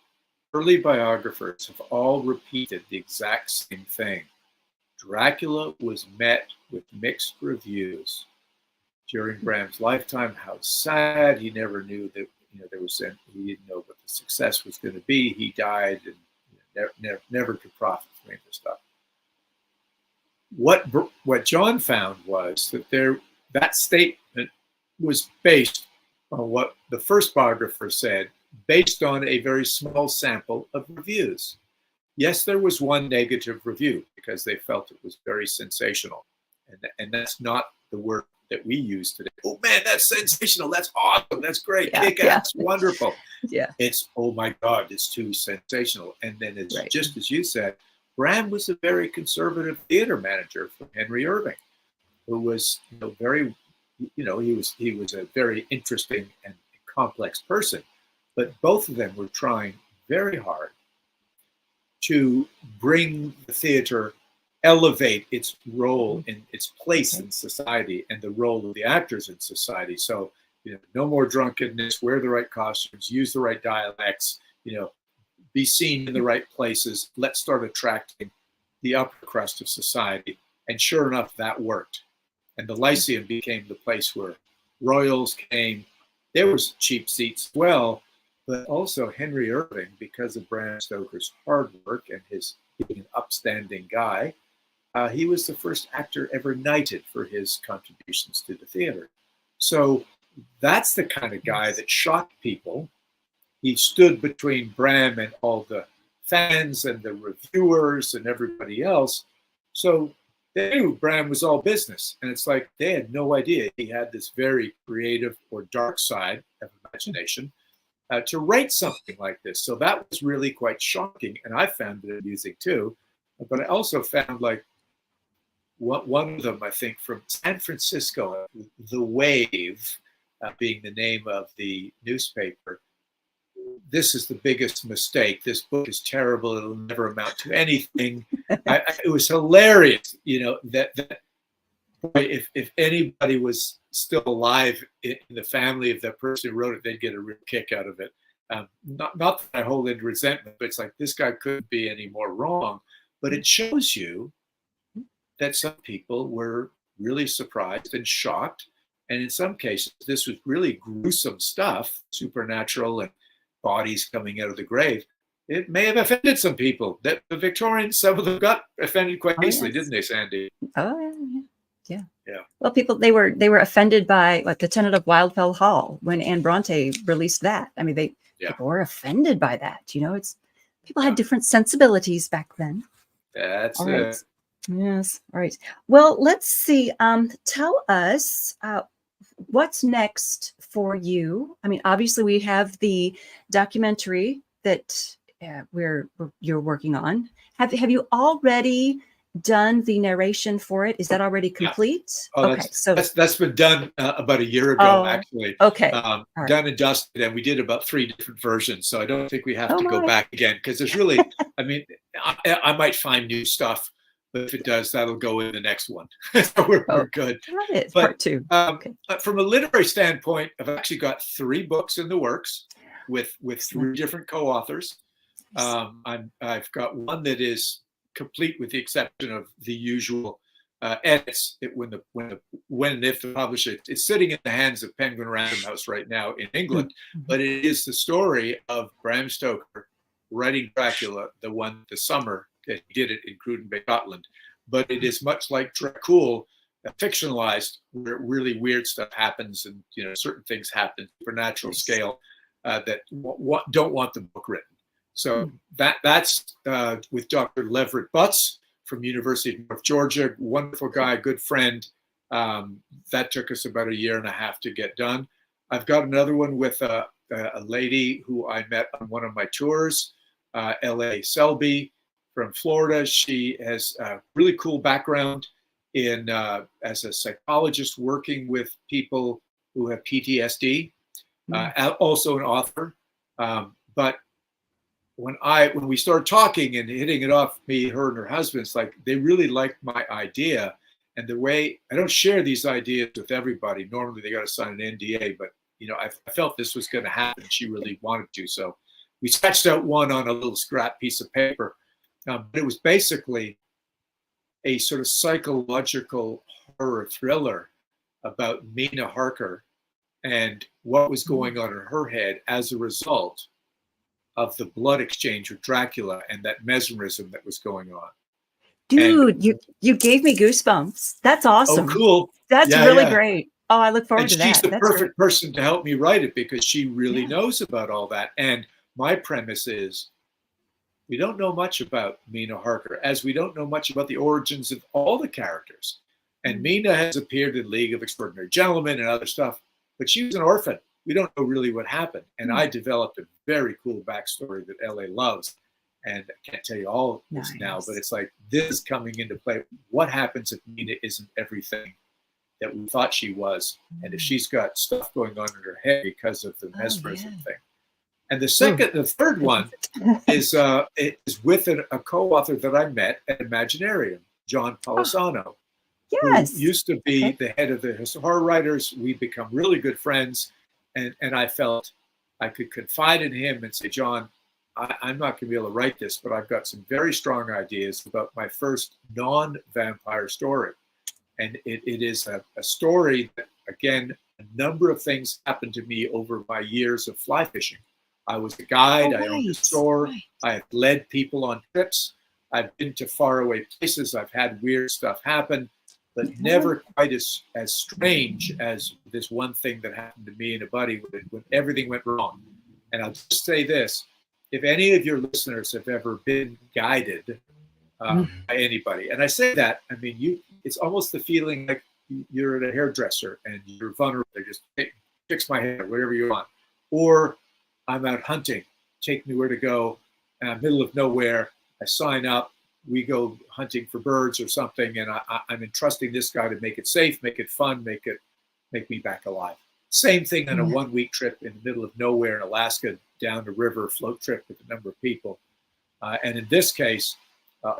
early biographers have all repeated the exact same thing. Dracula was met with mixed reviews during Bram's lifetime. How sad! He never knew that he didn't know what the success was going to be. He died and never could profit from any of this stuff. What John found was that that statement was based on what the first biographer said, based on a very small sample of reviews. Yes, there was one negative review because they felt it was very sensational. And that's not the word that we use today. Oh man, that's sensational. That's awesome. That's great. Kick-ass, wonderful. Yeah. It's, oh my God, it's too sensational. And then it's just as you said, Bram was a very conservative theater manager for Henry Irving, who was, very, he was a very interesting and complex person. But both of them were trying very hard to bring the theater, elevate its role in its place in society and the role of the actors in society. So, no more drunkenness, wear the right costumes, use the right dialects, be seen in the right places. Let's start attracting the upper crust of society. And sure enough, that worked. And the Lyceum became the place where royals came. There was cheap seats as well, but also Henry Irving, because of Bram Stoker's hard work and his being an upstanding guy. He was the first actor ever knighted for his contributions to the theater. So that's the kind of guy that shocked people. He stood between Bram and all the fans and the reviewers and everybody else. So they knew Bram was all business. And it's like they had no idea he had this very creative or dark side of imagination to write something like this. So that was really quite shocking. And I found it amusing too. But I also found like one of them, I think, from San Francisco, The Wave being the name of the newspaper. This is the biggest mistake. This book is terrible. It'll never amount to anything. It was hilarious, that if anybody was still alive in the family of the person who wrote it, they'd get a real kick out of it. Not that I hold into resentment, but it's like this guy couldn't be any more wrong. But it shows you that some people were really surprised and shocked. And in some cases, this was really gruesome stuff, supernatural and bodies coming out of the grave. It may have offended some people. That the Victorians, some of them got offended quite easily, didn't they, Sandy? Oh, yeah. Well, people, they were offended by like the Tenet of Wildfell Hall when Anne Bronte released that. I mean, people were offended by that. It's people had different sensibilities back then. That's All it. right. Yes. All right. Well, let's see. Tell us what's next for you. I mean, obviously we have the documentary that you're working on. Have you already done the narration for it? Is that already complete? Oh, okay. That's been done about a year ago, actually. Okay. Done and dusted, and we did about 3 different versions. So I don't think we have to go back again, because there's really, I mean, I might find new stuff. But if it does, that'll go in the next one. So we're good. Got it. Part 2. From a literary standpoint, I've actually got 3 books in the works with 3 different co-authors. I've got one that is complete with the exception of the usual edits. When and if the publisher, it's sitting in the hands of Penguin Random House right now in England, but it is the story of Bram Stoker writing Dracula, the summer that he did it in Cruden Bay, Scotland. But it is much like Dracula, fictionalized, where really weird stuff happens and certain things happen, supernatural scale that don't want the book written. So that's with Dr. Leverett Butts from University of North Georgia, wonderful guy, good friend. That took us about 1.5 years to get done. I've got another one with a lady who I met on one of my tours, L.A. Selby from Florida. She has a really cool background in as a psychologist working with people who have PTSD, also an author. But when we started talking and hitting it off, her and her husband, it's like they really liked my idea. And the way I don't share these ideas with everybody. Normally they got to sign an NDA, but I felt this was going to happen. She really wanted to. So we sketched out one on a little scrap piece of paper. But it was basically a sort of psychological horror thriller about Mina Harker and what was going on in her head as a result of the blood exchange with Dracula and that mesmerism that was going on. Dude, you gave me goosebumps. That's awesome. Oh, cool. That's really great. Oh, I look forward to that. She's the perfect person to help me write it because she really knows about all that. And my premise is, we don't know much about Mina Harker, as we don't know much about the origins of all the characters. And Mina has appeared in League of Extraordinary Gentlemen and other stuff, but she was an orphan. We don't know really what happened. And I developed a very cool backstory that LA loves. And I can't tell you all this now, but it's like this is coming into play. What happens if Mina isn't everything that we thought she was? And if she's got stuff going on in her head because of the mesmerism thing. And the third one is with a co-author that I met at Imaginarium, John Polisano, who used to be the head of the horror writers. We become really good friends, and I felt I could confide in him and say, John, I'm not going to be able to write this, but I've got some very strong ideas about my first non-vampire story. And it is a story that, again, a number of things happened to me over my years of fly fishing. I was a guide. Oh, I owned a right, store. right. I have led people on trips. I've been to faraway places. I've had weird stuff happen, but never quite as strange as this one thing that happened to me and a buddy when everything went wrong. And I'll just say this: if any of your listeners have ever been guided by anybody, and I say that, I mean, it's almost the feeling like you're at a hairdresser and you're vulnerable. They just fix my hair, whatever you want. Or I'm out hunting, take me where to go, middle of nowhere. I sign up, we go hunting for birds or something, and I'm entrusting this guy to make it safe, make it fun, make me back alive. Same thing on a 1 week trip in the middle of nowhere in Alaska, down the river, float trip with a number of people. And in this case,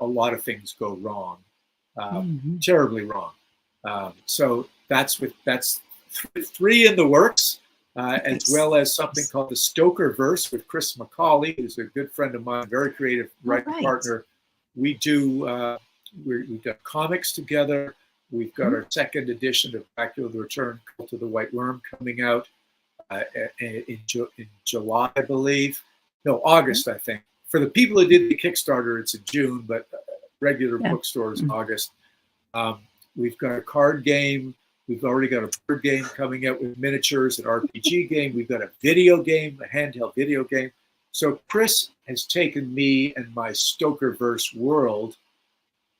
a lot of things go wrong, terribly wrong. So that's 3 in the works, as well as something called the Stoker verse with Chris McCauley, who's a good friend of mine, very creative writing partner. We do we've got comics together. We've got our 2nd edition of Dracula: The Return, Cult of the White Worm coming out in July, I believe. No, August, I think. For the people who did the Kickstarter, it's in June, but regular bookstores in August. We've got a card game. We've already got a board game coming out with miniatures, an RPG game. We've got a video game, a handheld video game. So Chris has taken me and my Stokerverse world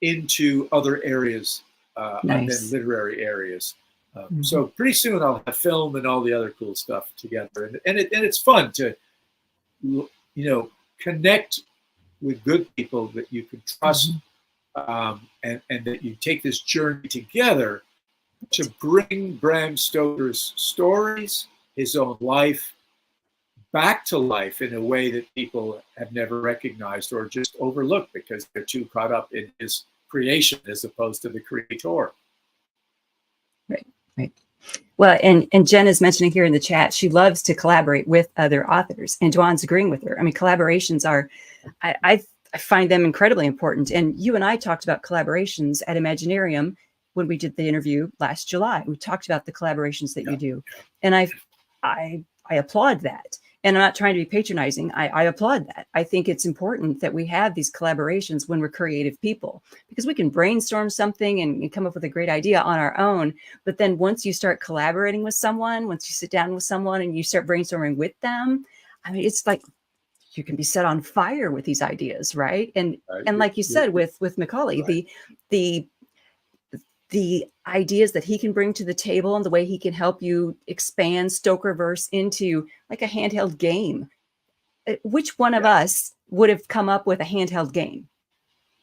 into other areas, and then literary areas. So pretty soon I'll have film and all the other cool stuff together, and it's fun to, connect with good people that you can trust, and that you take this journey together to bring Bram Stoker's stories, his own life, back to life in a way that people have never recognized or just overlooked because they're too caught up in his creation as opposed to the creator. Right. Well, and Jen is mentioning here in the chat, she loves to collaborate with other authors, and Dwan's agreeing with her. I mean, collaborations are, I find them incredibly important. And you and I talked about collaborations at Imaginarium when we did the interview last July. We talked about the collaborations that you do, and I applaud that. And I'm not trying to be patronizing. I applaud that. I think it's important that we have these collaborations when we're creative people, because we can brainstorm something and come up with a great idea on our own. But then once you start collaborating with someone, once you sit down with someone and you start brainstorming with them, I mean, it's like you can be set on fire with these ideas, right? And like you said with Macaulay, the ideas that he can bring to the table and the way he can help you expand Stokerverse into like a handheld game. Which one of us would have come up with a handheld game?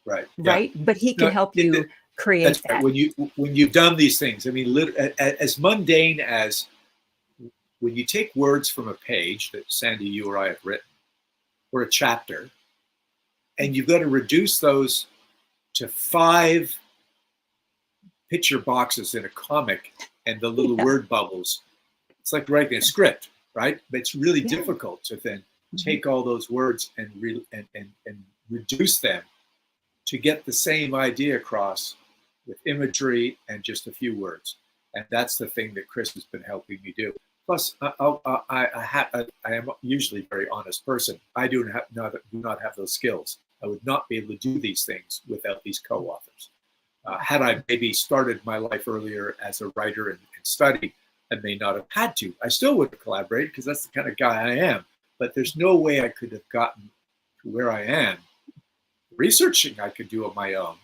Right. Right. But he can help you create that. Right. When you've done these things, I mean, as mundane as when you take words from a page that Sandy, you or I have written, or a chapter, and you've got to reduce those to 5 picture boxes in a comic and the little word bubbles. It's like writing a script, right? But it's really difficult to then take all those words and reduce them to get the same idea across with imagery and just a few words. And that's the thing that Chris has been helping me do. Plus, I am usually a very honest person. I do not have those skills. I would not be able to do these things without these co-authors. Had I maybe started my life earlier as a writer and study, I may not have had to. I still would have collaborated because that's the kind of guy I am. But there's no way I could have gotten to where I am. Researching I could do on my own.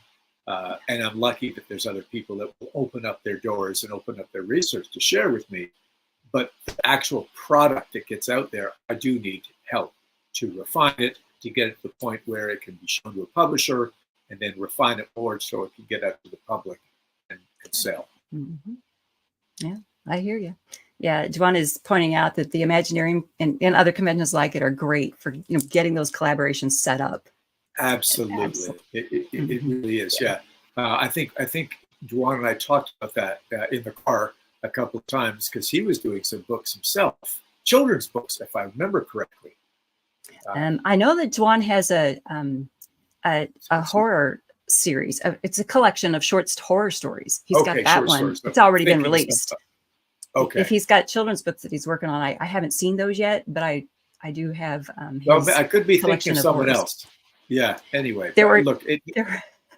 And I'm lucky that there's other people that will open up their doors and open up their research to share with me. But the actual product that gets out there, I do need help to refine it, to get it to the point where it can be shown to a publisher, and then refine it more so it can get out to the public and sell. Yeah, I hear you. Yeah, Dwan is pointing out that the Imaginarium and other conventions like it are great for getting those collaborations set up. Absolutely. It really is. Yeah. I think Dwan and I talked about that in the car a couple of times because he was doing some books himself, children's books, if I remember correctly. I know that Dwan has a horror series. It's a collection of short horror stories. He's got that one. Stories. It's already been released. Okay. If he's got children's books that he's working on, I haven't seen those yet, but I I do have Well, his I could be thinking collection of of someone horrors. else. Yeah. Anyway, There were look,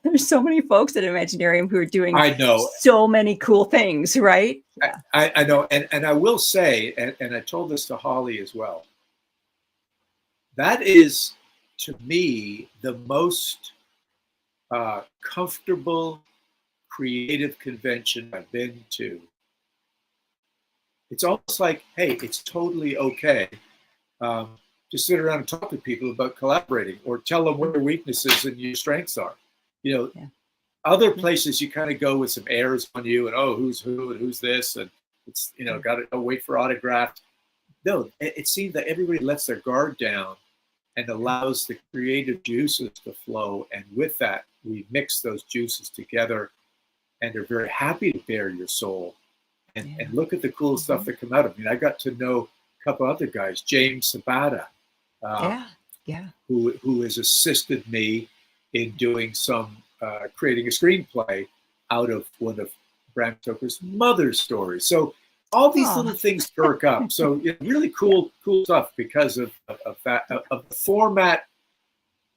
there's so many folks at Imaginarium who are doing I know. so many cool things, right? Yeah. I know. And I will say, and I told this to Holly as well, that is, to me, the most comfortable creative convention I've been to. It's almost like, hey, it's totally okay to sit around and talk to people about collaborating or tell them what your weaknesses and your strengths are. You know, Yeah. other places you kind of go with some airs on you and, oh, who's who and who's this, and it's, you know, got to wait for autographs. No, it seems that everybody lets their guard down and allows the creative juices to flow. And with that, we mix those juices together and are very happy to bare your soul and look at the cool stuff that come out of it. I mean, I got to know a couple other guys, James Sabata, who has assisted me in doing some creating a screenplay out of one of Bram Stoker's mother's stories. So all these little things perk up. So really cool stuff because of that, of the format,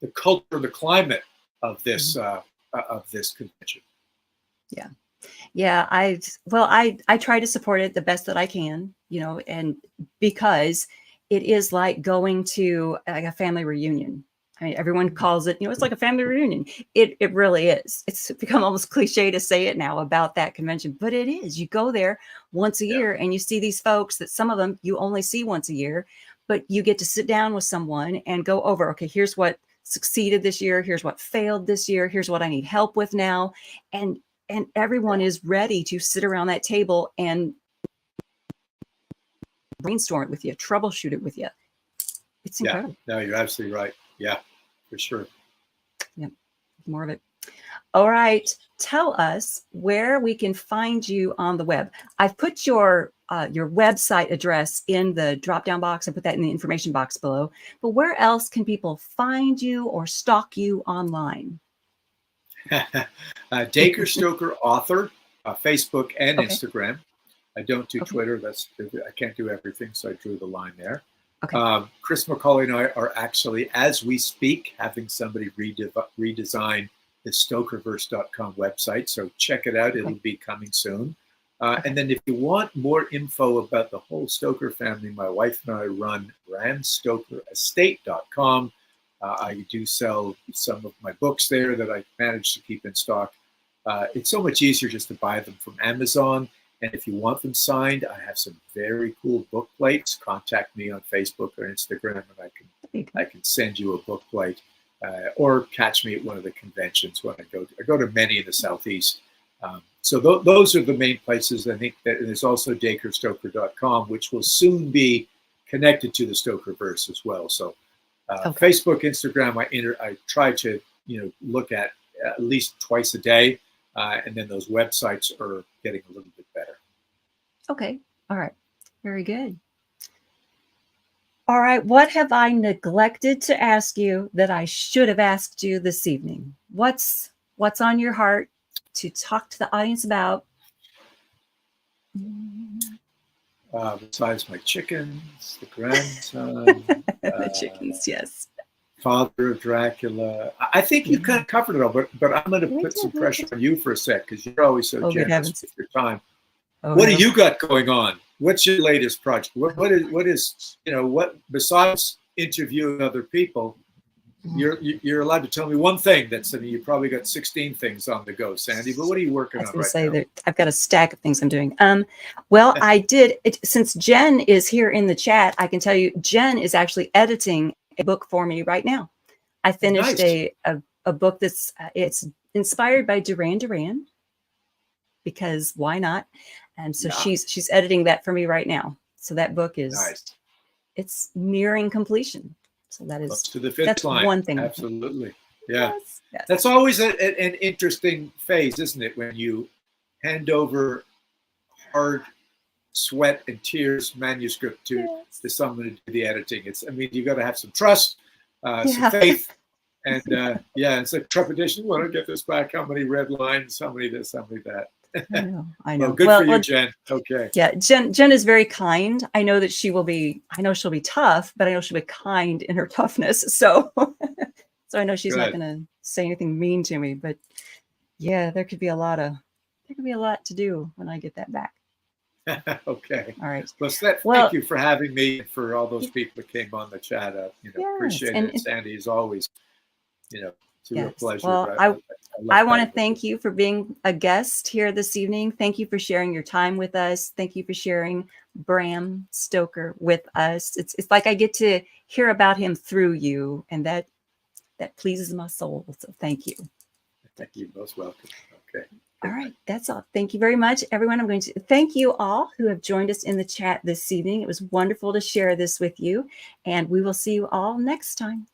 the culture, the climate of this convention. Yeah. Yeah, I try to support it the best that I can, you know, and because it is like going to like a family reunion. I mean, everyone calls it, you know, it's like a family reunion. It really is. It's become almost cliche to say it now about that convention, but it is. You go there once a year and you see these folks that some of them you only see once a year, but you get to sit down with someone and go over, okay, here's what succeeded this year, here's what failed this year, here's what I need help with now. And everyone is ready to sit around that table and brainstorm it with you, troubleshoot it with you. It's incredible. No, you're absolutely right. Yeah, for sure. Yep, more of it. All right, tell us where we can find you on the web. I've put your website address in the drop-down box. I put that in the information box below. But where else can people find you or stalk you online? Dacre Stoker author, Facebook and Instagram. I don't do Twitter. I can't do everything, so I drew the line there. Chris McCauley and I are actually, as we speak, having somebody redesign the Stokerverse.com website. So check it out. It'll be coming soon. And then if you want more info about the whole Stoker family, my wife and I run RandStokerEstate.com. I do sell some of my books there that I manage to keep in stock. It's so much easier just to buy them from Amazon. And if you want them signed, I have some very cool book plates. Contact me on Facebook or Instagram, and I can send you a book plate. Or catch me at one of the conventions when I go. I go to many in the Southeast. So those are the main places. I think that there's also DacreStoker.com, which will soon be connected to the Stokerverse as well. So Facebook, Instagram, I try to look at least twice a day, and then those websites are getting a little bit better. Okay, all right, very good. All right, what have I neglected to ask you that I should have asked you this evening? What's on your heart to talk to the audience about? Besides my chickens, the grandson, the chickens, yes. Father of Dracula. I think you kind of covered it all, but I'm going to put some pressure on you for a sec because you're always so generous with your time. What do you got going on? What's your latest project? What is what besides interviewing other people? You're allowed to tell me one thing. You probably got 16 things on the go, Sandy. But what are you working on right now? That I've got a stack of things I'm doing. Well, I did since Jen is here in the chat. I can tell you, Jen is actually editing a book for me right now. I finished a book that's it's inspired by Duran Duran, because why not? And so she's editing that for me right now. So that book is it's nearing completion. So that is close to the finish line. One thing. Absolutely. Yeah. Yes. That's always an interesting phase, isn't it? When you hand over hard sweat and tears manuscript to someone to do the editing. You got to have some trust, some faith, and it's like trepidation. Want to get this back? How many red lines? How many this? How many that? I know. I Well, know. good for you, Jen. Okay. Yeah, Jen is very kind. I know that I know she'll be tough, but I know she'll be kind in her toughness. So, so I know she's not Good. going to say anything mean to me, but yeah, there could be a lot to do when I get that back. Okay. All right. Well, Well, thank you for having me and for all those people that came on the chat. yes, Appreciate it. Sandy, as always, it's a real yes. pleasure. Well, I love I want to chatting with thank you for being a guest here this evening. Thank you for sharing your time with us. Thank you for sharing Bram Stoker with us. It's like I get to hear about him through you, and that pleases my soul. So thank you. Thank you. Most welcome. Okay. All right, that's all. Thank you very much, everyone. I'm going to thank you all who have joined us in the chat this evening. It was wonderful to share this with you, and we will see you all next time.